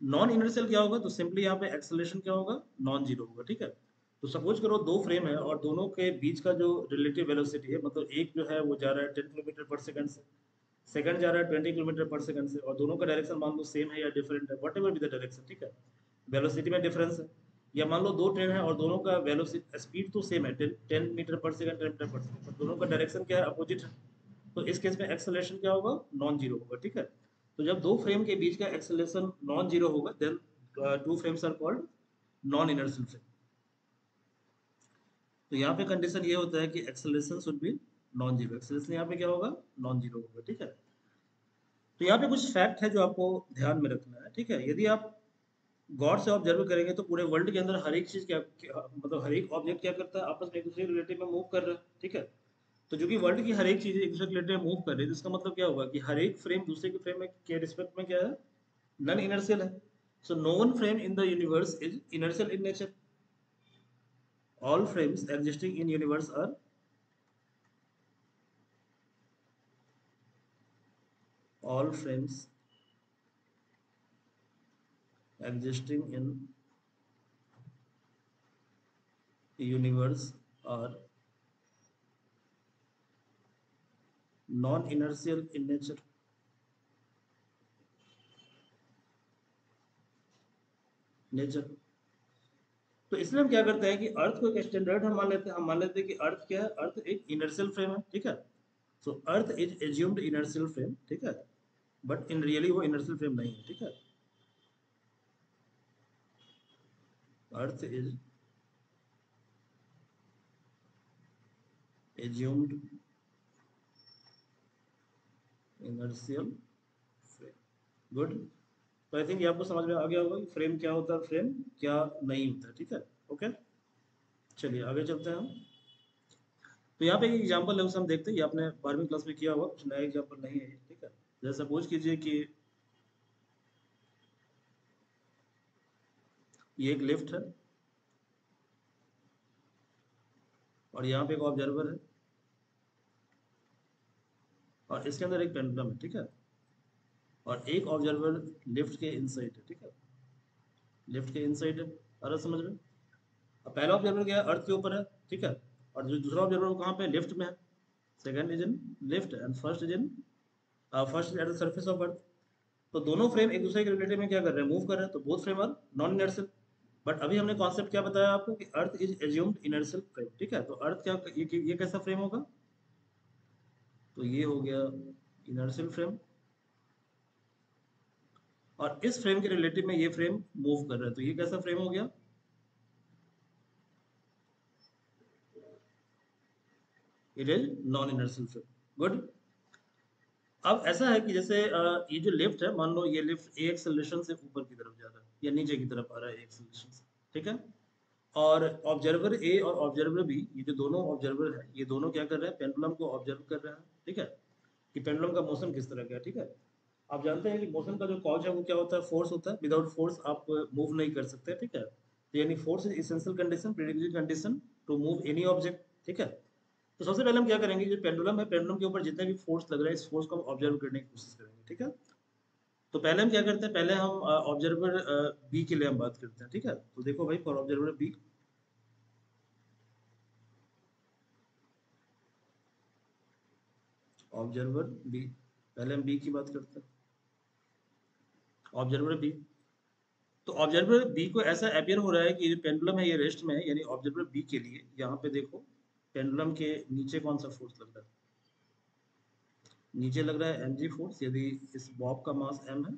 Speaker 1: नॉन इनर्शियल क्या होगा, तो सिंपली यहाँ पे एक्सेलरेशन क्या होगा, नॉन जीरो होगा, ठीक है। तो सपोज करो दो फ्रेम है और दोनों के बीच का जो रिलेटिव वेलोसिटी है, मतलब एक जो है वो जा रहा है 10 किलोमीटर पर सेकंड से, सेकंड जा रहा है 20 किलोमीटर पर सेकंड से, और दोनों का डायरेक्शन मान लो सेम है या डिफरेंट है, what ever be the direction, ठीक है, वेलोसिटी में डिफरेंस है। या मान लो दो ट्रेन है और दोनों का वेलोसिटी स्पीड तो सेम है, 10 मीटर पर सेकंड, 10 मीटर पर सेकंड, पर दोनों का डायरेक्शन क्या है, अपोजिट है। तो इस केस में एक्सेलरेशन क्या होगा, नॉन जीरो होगा, ठीक है। तो जब दो फ्रेम के बीच का एक्सेलरेशन नॉन जीरो होगा, then two frames are called non inertial frame. तो यहाँ पे कंडीशन ये होता है कि acceleration should be non zero, acceleration यहाँ पे क्या होगा, नॉन जीरो होगा, ठीक है। तो यहाँ पे कुछ फैक्ट है जो आपको ध्यान में रखना है, ठीक है। यदि आप गौर से ऑब्जर्व करेंगे तो पूरे वर्ल्ड के अंदर हर एक चीज मतलब हर एक ऑब्जेक्ट क्या करता है, आपस में एक दूसरे के रिलेटिव में मूव कर रहा है, ठीक है। तो जो कि वर्ल्ड की हर एक चीज एक दूसरे के रिलेटिव में मूव कर रही है, तो इसका मतलब क्या होगा कि हर एक फ्रेम दूसरे के फ्रेम में के रिस्पेक्ट में क्या है, नॉन इनर्शियल है। So no one frame in the universe is inertial in nature, all frames existing in universe are all frames existing in universe are non inertial in nature, nature तो इसलिए हम क्या करते हैं कि अर्थ को एक स्टैंडर्ड हम मान लेते हैं, कि अर्थ क्या है, अर्थ एक इनर्शियल फ्रेम है, ठीक है। So earth is assumed inertial frame, ठीक है, बट इन रियली वो इनर्शियल फ्रेम नहीं है, ठीक है। Earth is assumed inertial frame, good. तो आई थिंक ये आपको समझ में आ गया होगा कि फ्रेम क्या होता है, फ्रेम क्या नहीं होता है, ठीक है। ओके, चलिए आगे चलते हैं हम। तो यहाँ पे एक एग्जांपल है, उसे हम देखते हैं। ये आपने 12वीं क्लास में किया हुआ, कुछ नया एग्जांपल नहीं है ये, ठीक है। जैसे सपोज कीजिए कि ये एक लिफ्ट है और यहाँ पे एक ऑब्जर्वर है और इसके अंदर एक पेंडुलम है, ठीक है। और एक ऑब्जर्वर लिफ्ट के इनसाइड है, ठीक है, लिफ्ट के इनसाइड है। आ रहा समझ में? अब पहला ऑब्जर्वर क्या है, अर्थ के ऊपर है, ठीक है। और जो दूसरा ऑब्जर्वर वो कहाँ पे, लिफ्ट में है। Second is in lift and first is in first at the surface of earth. तो दोनों फ्रेम एक दूसरे के रिलेटिव में क्या कर रहे हैं, मूव कर रहे हैं। तो both frame are non inertial. But अभी हमने कॉन्सेप्ट क्या बताया आपको कि earth is assumed inertial frame, ठीक है। तो अर्थ क्या, ये कैसा फ्रेम होगा, तो ये हो गया इनर्शियल फ्रेम। और इस फ्रेम के रिलेटिव में ये फ्रेम मूव कर रहा है, तो ये कैसा फ्रेम हो गया, it is non inertial frame, good. अब ऐसा है कि जैसे ये जो लिफ्ट है, मान लो ये लिफ्ट ए एक्सेलरेशन से ऊपर की तरफ जा रहा है या नीचे की तरफ आ रहा है ए एक्सेलरेशन से, ठीक है। और ऑब्जर्वर ए और ऑब्जर्वर बी, ये जो दोनों ऑब्जर्वर है, ये दोनों क्या कर रहे हैं, पेंडुलम को ऑब्जर्व कर रहे हैं, ठीक है, कि पेंडुलम का मोशन किस तरह का है, ठीक है। आप जानते हैं कि मोशन का जो कॉज है वो क्या होता है, फोर्स होता है। विदाउट फोर्स आप मूव नहीं कर सकते, ठीक है। तो यानी force is essential condition, prerequisite condition to move any object, ठीक है। तो सबसे पहले हम क्या करेंगे, जो पेंडुलम है, पेंडुलम के ऊपर जितने भी फोर्स लग रहा है, इस फोर्स को हम ऑब्जर्व करने की कोशिश करेंगे, ठीक है। तो पहले हम क्या करते हैं, पहले हम ऑब्जर्वर बी के लिए हम बात करते हैं, ठीक है। तो देखो भाई, for observer B, observer B, पहले हम बी की बात करते हैं, ऑब्जर्वर बी। तो ऑब्जर्वर बी को ऐसा अपियर हो रहा है कि जो पेंडुलम है ये रेस्ट में है, यानी ऑब्जर्वर बी के लिए यहाँ पे देखो, पेंडुलम के नीचे कौन सा फोर्स लग रहा है, नीचे लग रहा है mg फोर्स, यदि इस बॉब का मास m है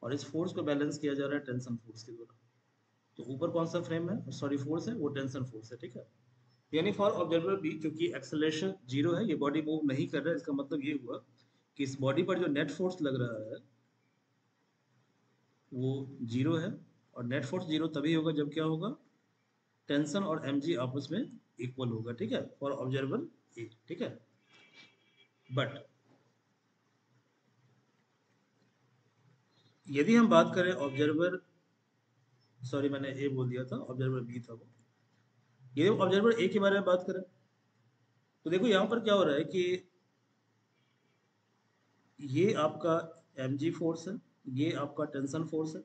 Speaker 1: और इस फोर्स को बैलेंस किया जा रहा है टेंशन फोर्स के द्वारा। तो ऊपर कौन सा फ्रेम है, सॉरी फोर्स है, वो टेंशन फोर्स है, ठीक है। यानी फॉर ऑब्जर्वर बी, क्योंकि एक्सेलरेशन जीरो है, ये बॉडी मूव नहीं कर रहा है, इसका मतलब ये हुआ कि इस बॉडी पर जो नेट फोर्स लग रहा है वो जीरो है। और नेट फोर्स जीरो तभी होगा जब क्या होगा, टेंशन और mg आपस में इक्वल होगा, ठीक है, फॉर ऑब्जर्वर ए, ठीक है। बट यदि हम बात करें ऑब्जर्वर, सॉरी मैंने ए बोल दिया था, ऑब्जर्वर बी था वो। ये ऑब्जर्वर ए के बारे में बात करें, तो देखो यहाँ पर क्या हो रहा है कि ये आपका mg फोर्स है, ये आपका टेंशन फोर्स है,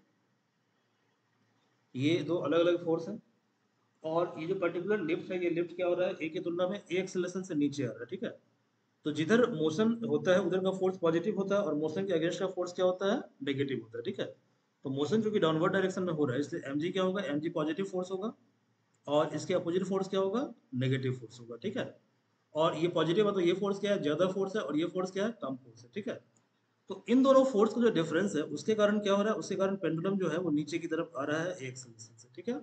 Speaker 1: ये दो अलग अलग फोर्स है। और ये जो पर्टिकुलर लिफ्ट है, ये लिफ्ट क्या हो रहा है, ए की तुलना में ए एक्सेलरेशन से नीचे आ रहा है, ठीक है। तो जिधर मोशन होता है उधर का फोर्स पॉजिटिव होता है और मोशन के अगेंस्ट का फोर्स क्या होता है, नेगेटिव होता है, ठीक है। तो मोशन जो कि डाउनवर्ड डायरेक्शन में हो रहा है, इसलिए mg क्या होगा, mg पॉजिटिव फोर्स होगा और इसके अपोजिट फोर्स क्या होगा, नेगेटिव फोर्स होगा, ठीक है। और ये पॉजिटिव है तो ये फोर्स क्या है, ज्यादा फोर्स है, और ये फोर्स क्या है, कम फोर्स है, ठीक है। तो इन दोनों फोर्स का जो डिफरेंस है उसके कारण क्या हो रहा है, उसके कारण पेंडुलम जो है वो नीचे की तरफ आ रहा है एक एक्सेलरेशन से, ठीक है।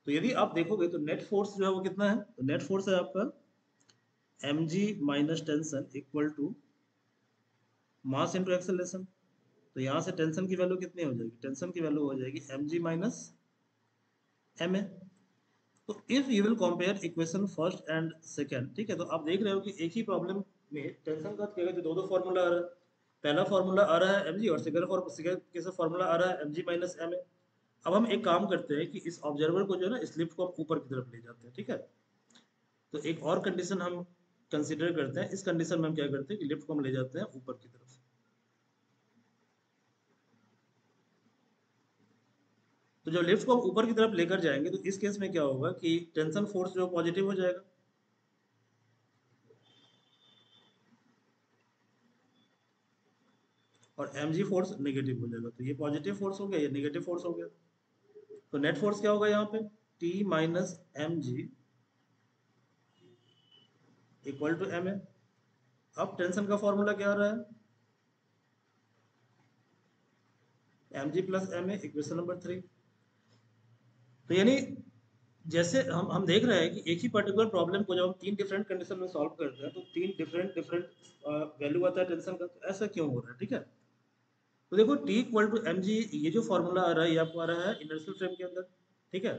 Speaker 1: तो यदि आप देखोगे तो नेट फोर्स जो है वो कितना है, तो नेट फोर्स है आपका mg minus tension equal to mass into acceleration. तो यहाँ से टेंशन की वैल्यू कितनी हो जाएगी, टेंशन की वैल्यू हो जाएगी mg माइनस ma। तो if you will compare equation first and second, ठीक है, तो आप देख रहे हो कि एक ही प्रॉब्लम में टेंशन का क्या है, दो दो फार्मूला आ रहा है। पहला फार्मूला आ रहा है mg और सेकंड कैसे फार्मूला आ रहा है mg माइनस ma। अब हम एक काम करते हैं कि इस ऑब्जर्वर को जो है ना, इस लिफ्ट को हम ऊपर की तरफ ले जाते हैं, ठीक है। तो एक और कंडीशन हम कंसिडर करते हैं, इस कंडीशन में हम क्या करते हैं कि लिफ्ट को हम ले जाते हैं ऊपर की तरफ। तो जब लिफ्ट को हम ऊपर की तरफ लेकर जाएंगे तो इस केस में क्या होगा कि टेंशन फोर्स जो पॉजिटिव हो जाएगा और mg फोर्स नेगेटिव हो जाएगा। तो ये पॉजिटिव फोर्स हो गया, ये नेगेटिव फोर्स हो गया। तो नेट फोर्स क्या होगा यहाँ पे, T minus M G equal to M A. अब टेंशन का फॉर्मूला क्या आ रहा है, M G plus M A, equation number 3। तो यानी जैसे हम देख रहे हैं कि एक ही पर्टिकुलर प्रॉब्लम को जब हम तीन डिफरेंट कंडीशन में सॉल्व करते हैं तो तीन डिफरेंट डिफरेंट वैल्यू आता है टेंशन का। तो ऐसा क्यों हो रहा है, ठीक है। तो देखो T equal to M G, ये जो फॉर्मूला आ रहा है ये आपको आ रहा है इनर्शियल फ्रेम के अंदर, ठीक है।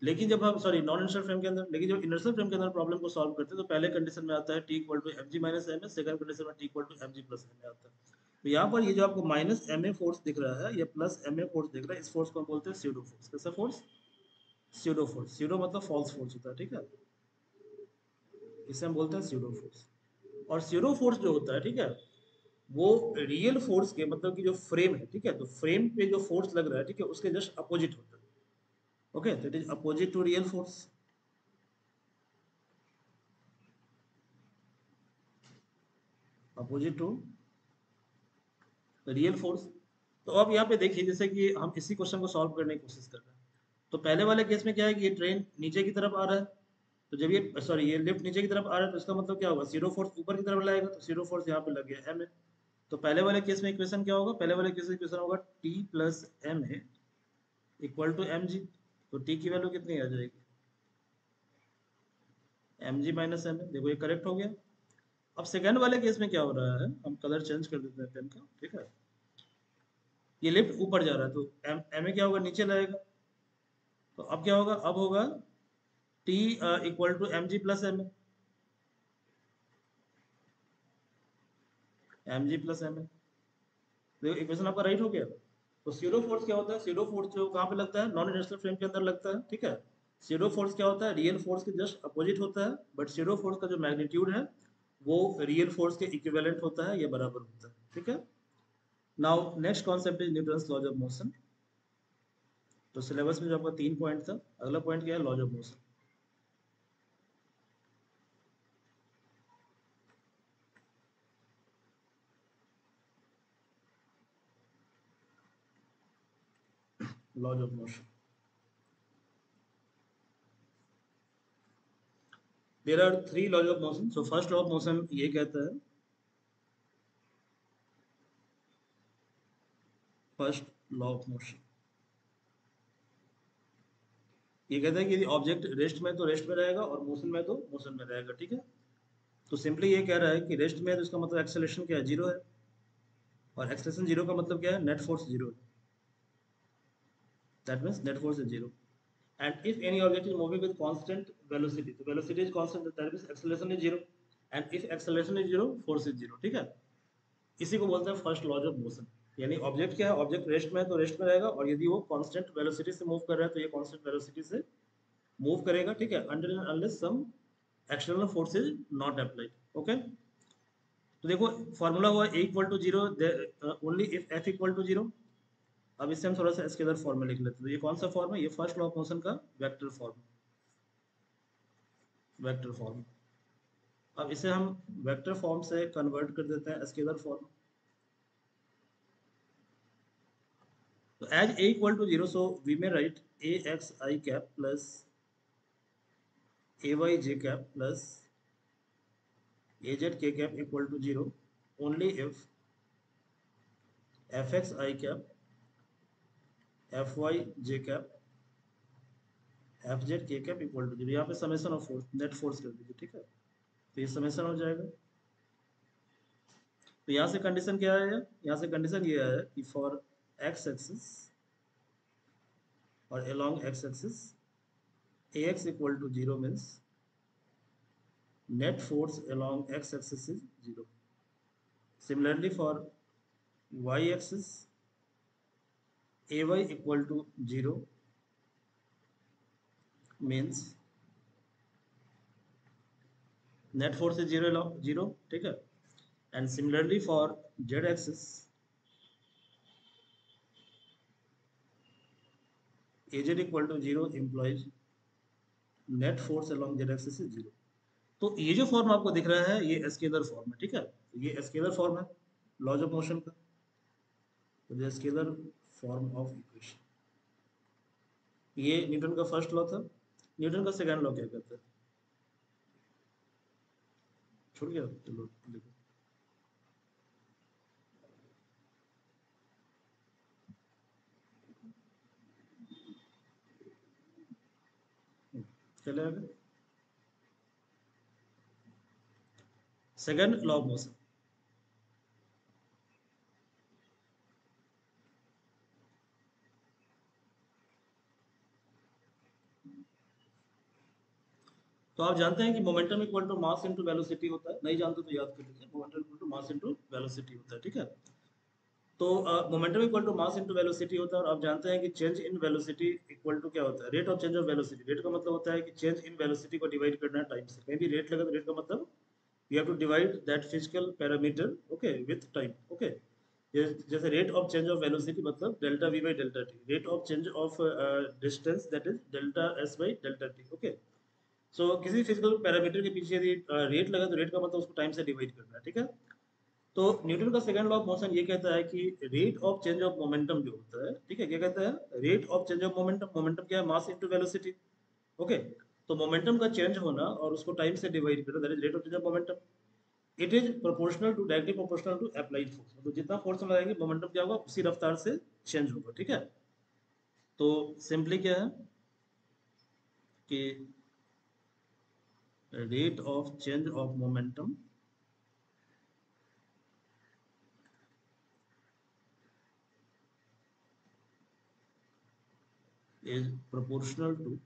Speaker 1: लेकिन जब हम सॉरी नॉन इनर्शियल फ्रेम के अंदर, लेकिन जब इनर्शियल फ्रेम के अंदर प्रॉब्लम को सॉल्व करते हैं तो पहले कंडीशन में आता है T equal to M G minus M A, second condition में T equal to M G plus M A आता है। तो यहाँ पर ये जो आपको माइनस एम ए फोर्स दिख रहा है, ये प्लस एम ए फोर्स दिख रहा है, इस फोर्स को हम बोलते हैं स्यूडो फोर्स। कैसा फोर्स, स्यूडो फोर्स। स्यूडो मतलब फॉल्स फोर्स होता है, ठीक है, इसे हम बोलते हैं स्यूडो फोर्स। और स्यूडो फोर्स जो होता है, ठीक है, वो रियल फोर्स के मतलब कि जो फ्रेम है, ठीक है, तो फ्रेम पे जो फोर्स लग रहा है, ठीक है, उसके जस्ट अपोजिट होता है। ओके, तो it is opposite to real force, opposite to real force. तो अब यहाँ पे देखिए जैसे कि हम इसी क्वेश्चन को सॉल्व करने की कोशिश कर रहे हैं। तो पहले वाले केस में क्या है कि ये ट्रेन नीचे की तरफ आ रहा है, तो जब ये सॉरी ये लिफ्ट नीचे की तरफ आ रहा है तो इसका मतलब क्या होगा, जीरो फोर्स ऊपर की तरफ लाएगा, तो जीरो फोर्स यहाँ पे लग गया एम ए। तो पहले वाले केस में इक्वेशन क्या होगा, पहले वाले केस में इक्वेशन होगा T plus M A equal to M G. तो टी की वैल्यू कितनी आ जाएगी, M G minus M A. देखो ये करेक्ट हो गया। अब सेकंड वाले केस में क्या हो रहा है, हम कलर चेंज कर देते हैं पेन का, ठीक है। ये लिफ्ट ऊपर जा रहा है तो एम एम ए क्या होगा, नीचे लाएगा। तो अब क्या होगा, अब होगा T equal to M G plus M A, M G plus M A. देखो इक्वेशन आपका राइट हो गया। तो सीरो फोर्स क्या होता है, सीरो फोर्स जो कहाँ पे लगता है, नॉन इनर्शियल फ्रेम के अंदर लगता है, ठीक है। सीरो फोर्स क्या होता है, रियल फोर्स के जस्ट अपोजिट होता है, बट सीरो फोर्स का जो मैग्नीट्यूड है वो रियल फोर्स के इक्विवेलेंट होता है, ये बराबर होता है, ठीक है। Now next concept is Newton's laws of motion. तो सिलेबस में जो आपका 3 पॉइंट था, अगला पॉइंट क्या है, laws of motion. Laws of motion, there are 3 laws of motion. So first law of motion ये कहता है, फर्स्ट लॉ ऑफ मोशन ये कहता है कि यदि ऑब्जेक्ट रेस्ट में तो रेस्ट में रहेगा और मोशन में तो मोशन में रहेगा, ठीक है। तो सिंपली ये कह रहा है कि रेस्ट में है तो इसका मतलब एक्सेलरेशन क्या है, जीरो है, और एक्सेलरेशन जीरो का मतलब क्या है, नेट फोर्स जीरो है। That means net force is zero. And if any object is moving with constant velocity, तो velocity is constant, that means acceleration is zero. And if acceleration is zero, force is zero, ठीक है। इसी को बोलते हैं first laws of motion. यानी object क्या है, ऑब्जेक्ट रेस्ट में है तो रेस्ट में रहेगा, और यदि वो कांस्टेंट वेलोसिटी से मूव कर रहा है तो ये कांस्टेंट वेलोसिटी से मूव करेगा, ठीक है, until unless some external force is not applied. Okay, तो देखो फॉर्मूला हुआ A equal to zero only if F equal to zero. अब इससे हम थोड़ा सा इसके अंदर फॉर्म में लिख लेते हैं। तो ये कौन सा फॉर्म है, ये फर्स्ट लॉ ऑफ मोशन का वेक्टर फॉर्म, वेक्टर फॉर्म। अब इसे हम वेक्टर फॉर्म से कन्वर्ट कर देते हैं स्केलर फॉर्म। तो as A equal to zero, so we may write A X I cap plus A Y J cap plus A Z K cap equal to zero only if F X I cap, F Y J cap, F Z K cap equal to zero. यहाँ पे summation of force, net force कर दीजिए, ठीक है। तो ये summation हो जाएगा। तो यहाँ से कंडीशन क्या आया, यहाँ से कंडीशन ये आया कि फॉर एक्स एक्सिस और along X axis ax equal to zero means net force along x axis is zero. Similarly for y axis ay equal to zero means net force is zero along zero, ठीक है। And similarly for z axis az equal to zero implies net force along z axis is zero। तो ये जो form आपको दिख रहा है ये स्केलर फॉर्म है, ठीक है, ये स्केलर फॉर्म है लॉज ऑफ मोशन का। तो ये स्केलर फॉर्म ऑफ इक्वेशन, ये न्यूटन का फर्स्ट लॉ था। न्यूटन का सेकंड लॉ क्या कहता है? छूट गया, चलो लिखो। चले आगे। Second law of motion. तो आप जानते हैं कि momentum equal to mass into velocity होता है, नहीं जानते तो याद कर लीजिए, momentum equal to mass into velocity होता है, ठीक है। तो momentum equal to mass into velocity होता है, और आप जानते हैं कि change in velocity equal to क्या होता है? Rate of change of velocity. Rate का मतलब होता है कि चेंज इन वेलोसिटी को डिवाइड करना है टाइम से। कहीं भी रेट लगा तो रेट का मतलब you have to divide that physical parameter, okay, with time, okay. जैसे rate of change of velocity मतलब delta V by delta T, rate of change of distance that is delta S by delta T, okay. So किसी physical parameter के पीछे यदि rate लगा तो rate का मतलब उसको टाइम से डिवाइड करना है, ठीक है। तो न्यूटन का सेकंड लॉ ऑफ मोशन ये कहता है कि rate of change of momentum जो होता है, ठीक है, क्या कहता है? Rate of change of momentum. Momentum क्या है? Mass into velocity, okay. तो मोमेंटम का चेंज होना और उसको टाइम से डिवाइड करना, that is rate of change of momentum. It is proportional to, directly proportional to applied force. तो जितना फोर्स हम लगाएंगे मोमेंटम क्या होगा? उसी रफ्तार से चेंज होगा, ठीक है। तो सिंपली क्या है कि rate of change of momentum is proportional to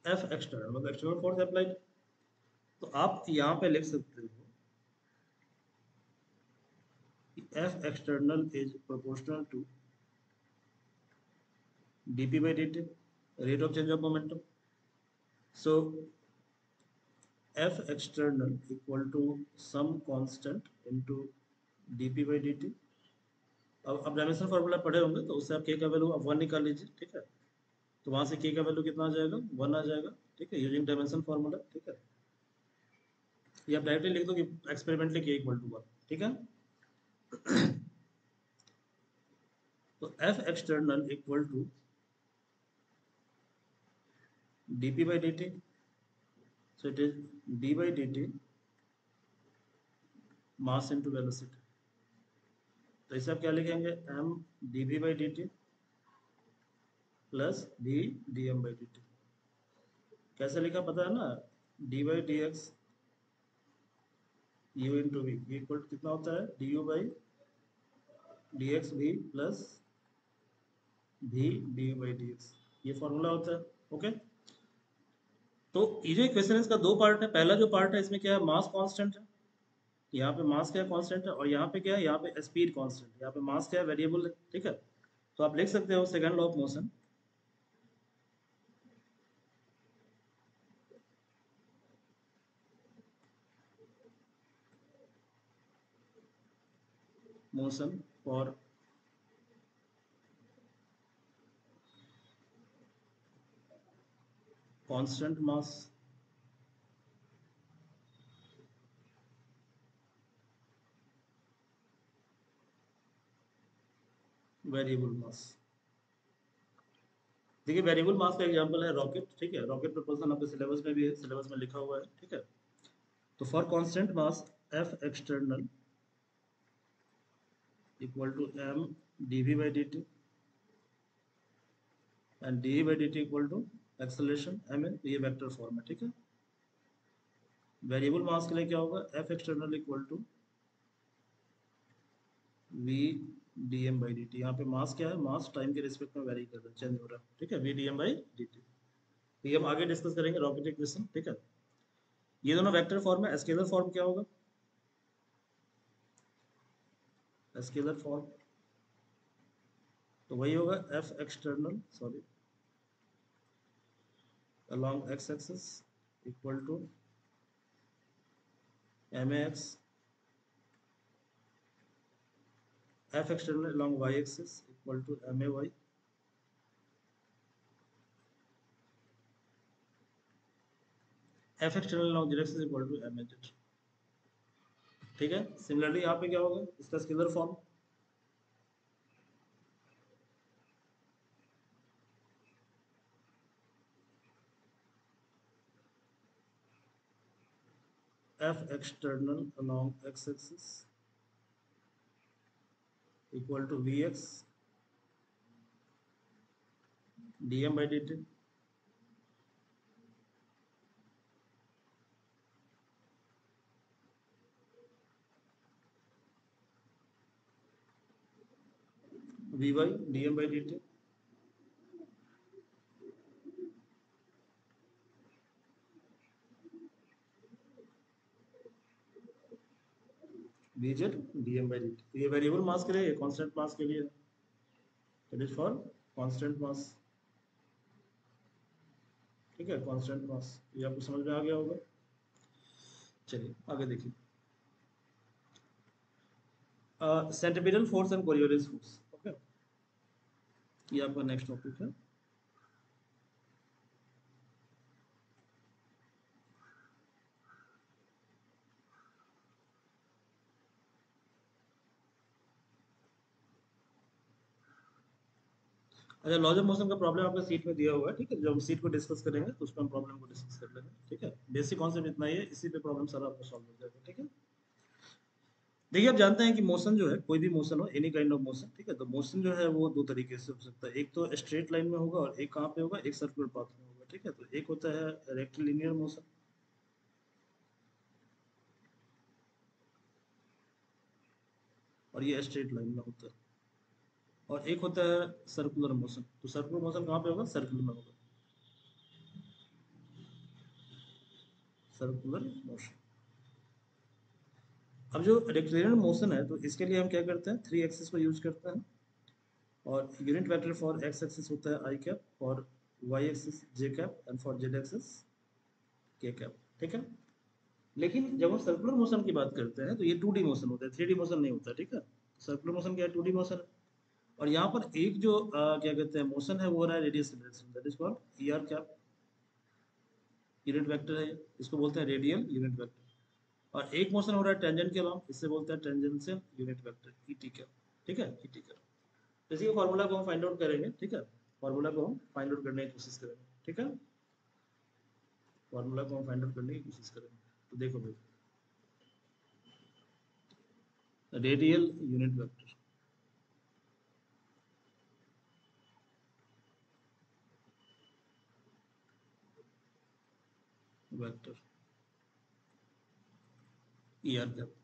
Speaker 1: F external, मतलब एक्सटर्नल फोर्स अप्लाइड। तो आप यहाँ पे लिख सकते हो कि F external is proportional to dp by dt, rate of change of momentum. So F external equal to some constant into dp by dt। अब डायमेंशन फार्मूला पढ़े होंगे तो उससे आप k का वैल्यू अब 1 निकाल लीजिए, ठीक है। तो वहां से k का वैल्यू कितना आ जाएगा? 1 आ जाएगा, ठीक है, यूजिंग डायमेंशन फार्मूला, ठीक है। ये आप डायरेक्टली लिख दो कि एक्सपेरिमेंटली k इक्वल टू 1, ठीक है। तो F external equal to dp by dt, so it is d by dt mass into velocity। तो इसे आप क्या लिखेंगे? m dv by dt plus v dm by dt। कैसे लिखा पता है ना? d by dx u into v equal कितना होता है? du by dx v plus v du by dx, ये फॉर्मूला होता है, ओके। तो ये जो इक्वेशन है इसका दो पार्ट है। पहला जो पार्ट है इसमें क्या है? मास कांस्टेंट है। यहाँ पे मास क्या कांस्टेंट है, और यहाँ पे क्या है? यहाँ पे स्पीड कांस्टेंट। यहाँ पे मास क्या है? वेरिएबल है, ठीक है। तो आप लिख सकते हो second law of motion, motion for constant mass variable mass. देखिए वेरिएबल मास का एग्जांपल है रॉकेट, ठीक है। रॉकेट प्रपोजल आपके सिलेबस में भी है, सिलेबस में लिखा हुआ है, ठीक है। तो for constant mass F external equal to M dv by dt and dv by dt equal to acceleration mn, ये वेक्टर फॉर्म है, ठीक है। वेरिएबल मास के लिए क्या होगा? F external equal to v dm by dt। यहाँ पे मास क्या है? मास टाइम के रिस्पेक्ट में वेरी कर रहा है, चेंज हो रहा है, ठीक है, v dm by dt। ये हम आगे डिस्कस करेंगे रॉकेट इक्वेशन, ठीक है। ये दोनों वेक्टर फॉर्म है। स्केलर फॉर्म क्या होगा? स्केलर फॉर्म तो वही होगा F external, sorry, along x axis equal to max F external along y axis equal to MAY. F external along z axis equal to MAZ. ठीक है, similarly यहाँ पे क्या होगा इसका scalar form, F external along x axis equal to Vx dm by dt. Vy dm by dt. Vz dm by dt. ये variable mass के लिए, कांस्टेंट मास के लिए, इट इज फॉर कांस्टेंट मास। ठीक है, कांस्टेंट मास, ये आपको समझ में आ गया होगा। चलिए आगे देखिए, centripetal force and Coriolis force. Okay, ये आपका नेक्स्ट टॉपिक है। अच्छा, लॉज ऑफ मोशन का प्रॉब्लम आपका सीट में दिया हुआ है। ठीक है, जब हम सीट को डिस्कस करेंगे तो उसमें हम प्रॉब्लम को डिस्कस कर लेंगे। ठीक है, बेसिक कॉन्सेप्ट इतना ही है, इसी पे प्रॉब्लम सारा आपका सॉल्व हो जाएगा। ठीक है, देखिए आप जानते हैं कि मोशन जो है, कोई भी मोशन हो, एनी काइंड ऑफ मोशन, ठीक है, तो मोशन जो है वो दो तरीके से हो सकता है। एक तो स्ट्रेट लाइन में होगा और एक कहाँ पे होगा, एक सर्कुलर पाथ में होगा। ठीक है, तो एक होता है रेक्टिलिनियर मोशन, और ये स्ट्रेट लाइन में होता है, और एक होता है सर्कुलर मोशन। तो सर्कुलर मोशन कहाँ पे होगा, सर्कुलर में होगा, सर्कुलर मोशन। अब जो रेक्टिलिनियर मोशन है, तो इसके लिए हम क्या करते हैं, थ्री एक्सिस को यूज करते हैं, और unit vector for X axis होता है आई कैप, और Y axis J cap, and for Z axis K cap. ठीक है, लेकिन जब हम सर्कुलर मोशन की बात करते हैं तो ये 2D मोशन होता है, 3D मोशन नहीं होता। ठीक है, सर्कुलर मोशन क्या है, 2D मोशन है। और यहाँ पर एक जो क्या कहते हैं मोशन है, वो हो रहा है radius direction, that is called E R cap, unit vector है, इसको बोलते हैं रेडियल यूनिट वेक्टर। और एक मोशन हो रहा है टेंजेंट के अलावा, इससे बोलते हैं tangential unit vector, E T cap. ठीक है, ई टी कैप। तो इसी फॉर्मूला को हम फाइंड आउट करेंगे। ठीक है, फॉर्मूला को हम फाइंड आउट करने की कोशिश करेंगे। ठीक है, फॉर्मूला को हम फाइंड आउट करने की कोशिश करेंगे। तो देखो भाई, radial unit vector, vector E R cap.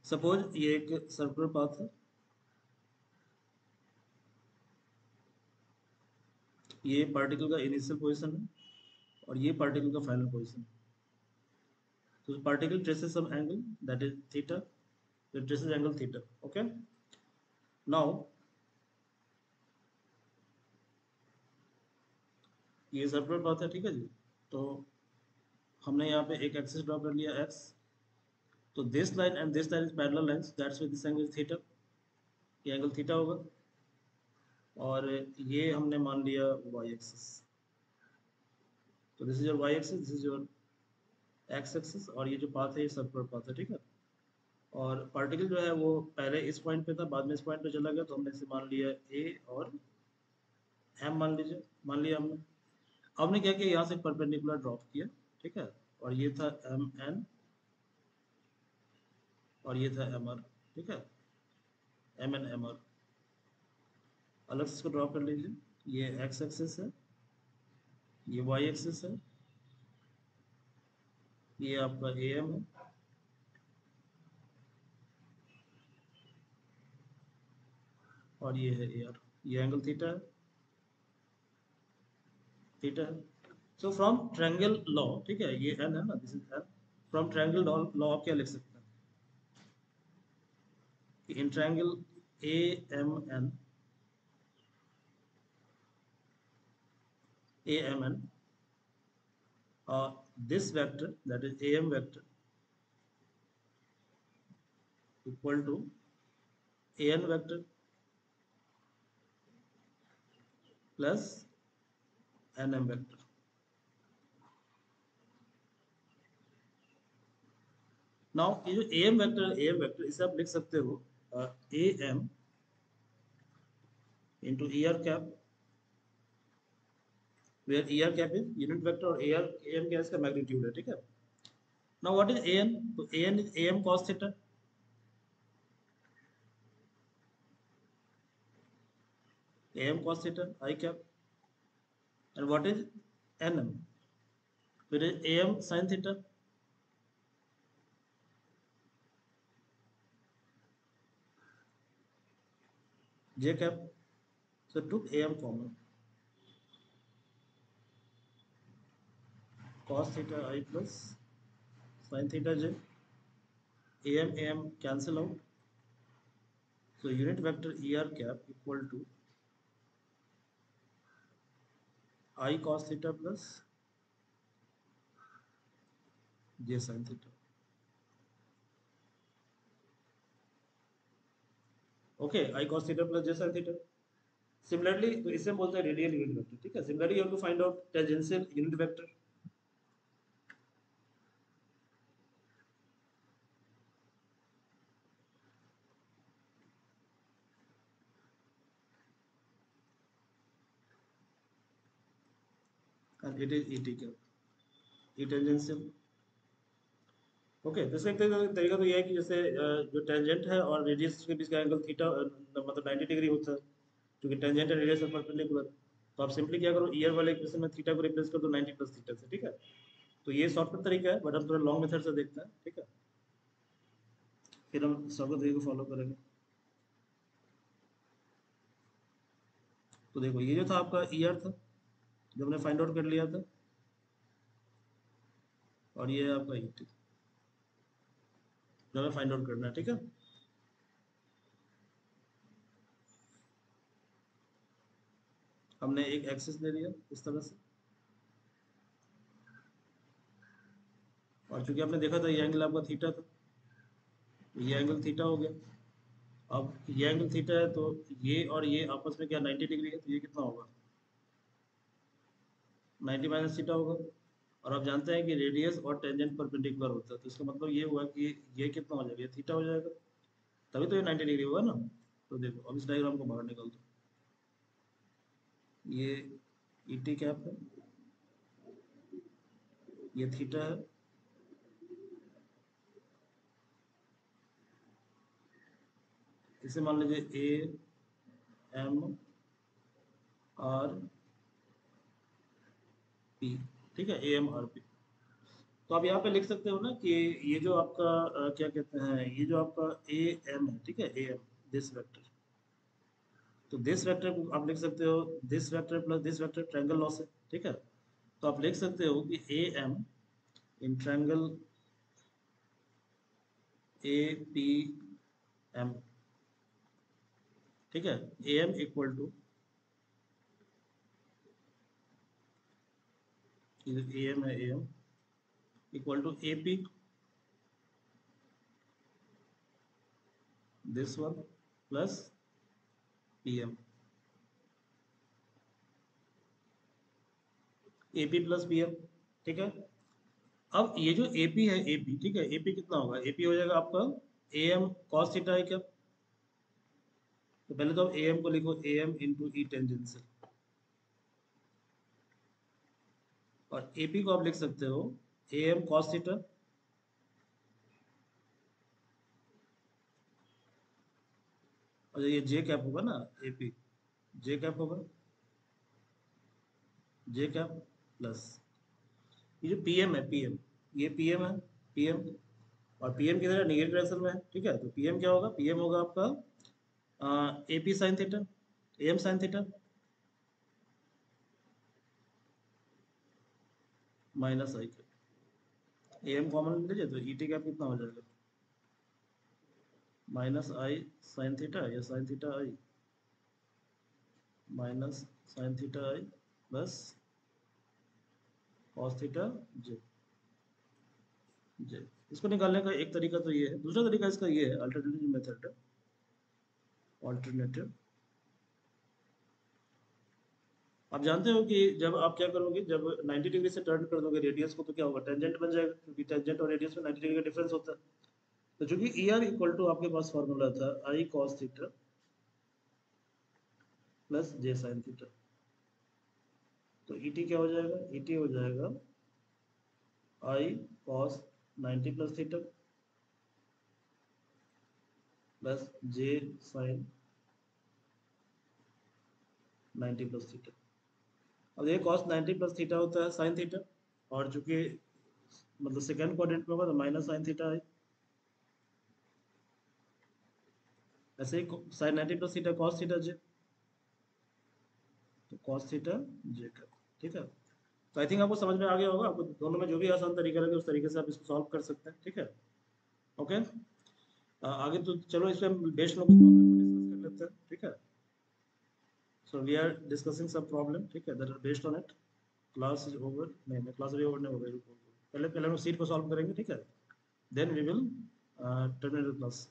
Speaker 1: Suppose ये एक सर्कुलर पाथ है, ये पार्टिकल का इनिशियल पोजीशन है, और ये पार्टिकल का फाइनल पोजीशन है। तो particle traces some angle, that is theta, it traces angle theta. Okay, now ये सर्कुलर पाथ है। ठीक है जी, तो हमने यहाँ पे एक एक्सिस ड्रॉ कर लिया x, तो this line and this line is parallel lines, that's why this angle theta, ये एंगल थीटा होगा। और ये हमने मान लिया y एक्सिस, तो this is your y axis, this is your x axis, और ये जो पाथ है ये सर्कुलर पाथ है। ठीक है, और पार्टिकल जो है वो पहले इस पॉइंट पे था, बाद में इस पॉइंट पे चला गया, तो हमने इसे मान लिया a और m, मान लीजिए, मान लिया हमने। हमने क्या किया, यहाँ से परपेंडिकुलर ड्रॉप किया। ठीक है, और ये था एम एन, और ये था एम आर। ठीक है, एम एन एम आर अलग से इसको ड्रॉ कर लीजिए। ये एक्स एक्सिस है, ये वाई एक्सिस है, ये आपका ए एम है, और ये है ए आर। ये एंगल थीटा है, थीटा है। सो फ्रॉम ट्रायंगल लॉ, ठीक है, ये एन है ना, this is N. From triangle law आप क्या लिख सकते हैं कि in triangle A M N, A M N, this vector, that is am vector, equal to an vector plus nm vector. Now ये जो am वेक्टर इसे आप लिख सकते हो am into er cap, where er cap is unit vector और am क्या है इसका मैग्नीट्यूड है, ठीक है। Now what is an? तो an is am cos theta, am cos theta I cap, and what is nm? So it is am sin theta, j cap. So took am common, cos theta I plus sin theta j, am cancel out, so unit vector er cap equal to I cos theta plus j sin theta। Okay, I cos theta plus j sin theta। Similarly तो इसे हम बोलते हैं radial unit vector, ठीक है। Similarly you have to find out tangential unit vector. And it is et cap, e tangential. Okay, तो इसका एक तरीका तो ये है कि जैसे जो टेंजेंट है और रेडियस के बीच का एंगल थीटा मतलब 90 डिग्री होता है, क्योंकि tangent and radius are perpendicular. तो आप सिंपली क्या करो, ईयर वाले इक्वेशन में थीटा को रिप्लेस कर दो 90 प्लस थीटा से, ठीक है। तो ये शॉर्टकट तरीका है, बट हम थोड़ा लॉन्ग मेथड से देखते हैं, ठीक है। फिर हम शॉर्टकट तरीके को फॉलो करेंगे। तो देखो, ये जो था आपका ईयर था जो हमने फाइंड आउट कर लिया था, और ये है आपका ईटी जो हमें फाइंड आउट करना है, ठीक है। हमने एक एक्सिस ले लिया इस तरह से, और चूंकि आपने देखा था ये एंगल आपका थीटा था, तो ये एंगल थीटा हो गया। अब ये एंगल थीटा है, तो ये और ये आपस में क्या 90 डिग्री है, तो ये कितना होगा 90 माइनस थीटा होगा। और आप जानते हैं कि रेडियस और टेंजेंट परपेंडिकुलर होता है, तो इसका मतलब ये हुआ कि ये कितना हो जाएगा, ये थीटा हो जाएगा, तभी तो ये 90 डिग्री होगा ना। तो देखो अब इस डायग्राम को बाहर निकाल दो, ये ईटी कैप है, ये थीटा है, इसे मान लीजिए ए एम आर पी, ठीक है, ए एम आर पी। तो आप यहाँ पे लिख सकते हो ना कि ये जो आपका क्या कहते हैं, ये जो आपका ए एम है, ठीक है, ए एम दिस वेक्टर। तो दिस वेक्टर को आप लिख सकते हो this vector plus this vector, triangle law से, ठीक है। तो आप लिख सकते हो कि A M in triangle A P M, ठीक है, A M equal to A M है, A M equal to A P this one plus P M, A P plus P M, ठीक है। अब ये जो एपी है, एपी, ठीक है, एपी कितना होगा, एपी हो जाएगा आपका ए एम कॉस थीटा है क्या। तो पहले तो आप ए एम को लिखो A M into E tangential, और एपी को आप लिख सकते हो ए एम कॉस थीटा, और ये जे कैप होगा ना, एपी जे कैप होगा, जे कैप प्लस ये जो पीएम है, पीएम, ये पीएम है, पीएम, और पीएम किधर है, निगेटिव डायरेक्शन में है, ठीक है। तो पीएम क्या होगा, पीएम होगा आपका AP sine theta, M sine theta minus I cap, M common लीजिए तो ईटी कैप कितना हो जाएगा माइनस आई साइन थीटा, या sine theta I minus sine theta I plus cos theta J, J. इसको निकालने का एक तरीका तो ये है, दूसरा तरीका इसका ये है, अल्टरनेटिव मेथड है, ऑल्टरनेटिव। आप जानते हो कि जब आप क्या करोगे, जब 90 डिग्री से टर्न कर दोगे रेडियस को तो क्या होगा, टेंजेंट बन जाएगा, क्योंकि टेंजेंट और रेडियस में 90 डिग्री का डिफरेंस होता है। तो चूंकि ई आर इक्वल टू आपके पास फॉर्मूला था I cos theta plus J sine theta, तो ई टी क्या हो जाएगा, ई टी हो जाएगा I cos 90 plus theta plus J sign 90 plus theta. अब ये कॉस 90 प्लस थीटा होता है साइन थीटा, और चूंकि मतलब सेकंड क्वाड्रेंट में होगा तो माइनस साइन थीटा है। ऐसे ही sine 90 plus theta cos theta J, तो कॉस थीटा जे का। ठीक है, तो आई थिंक आपको समझ में आ गया होगा। आपको दोनों में जो भी आसान तरीका लगे उस तरीके से आप इसको सॉल्व कर सकते हैं। ठीक है, ओके। आगे तो चलो इस पे बेस्ड लोग डिस्कस कर लेते हैं। ठीक है, so we are discussing sub problem. ठीक है, that are based on it. Class is over, नहीं क्लास अभी ओवर नहीं हो गई, पहले पहले हम सीट को सॉल्व करेंगे। ठीक है, then we will terminate the class.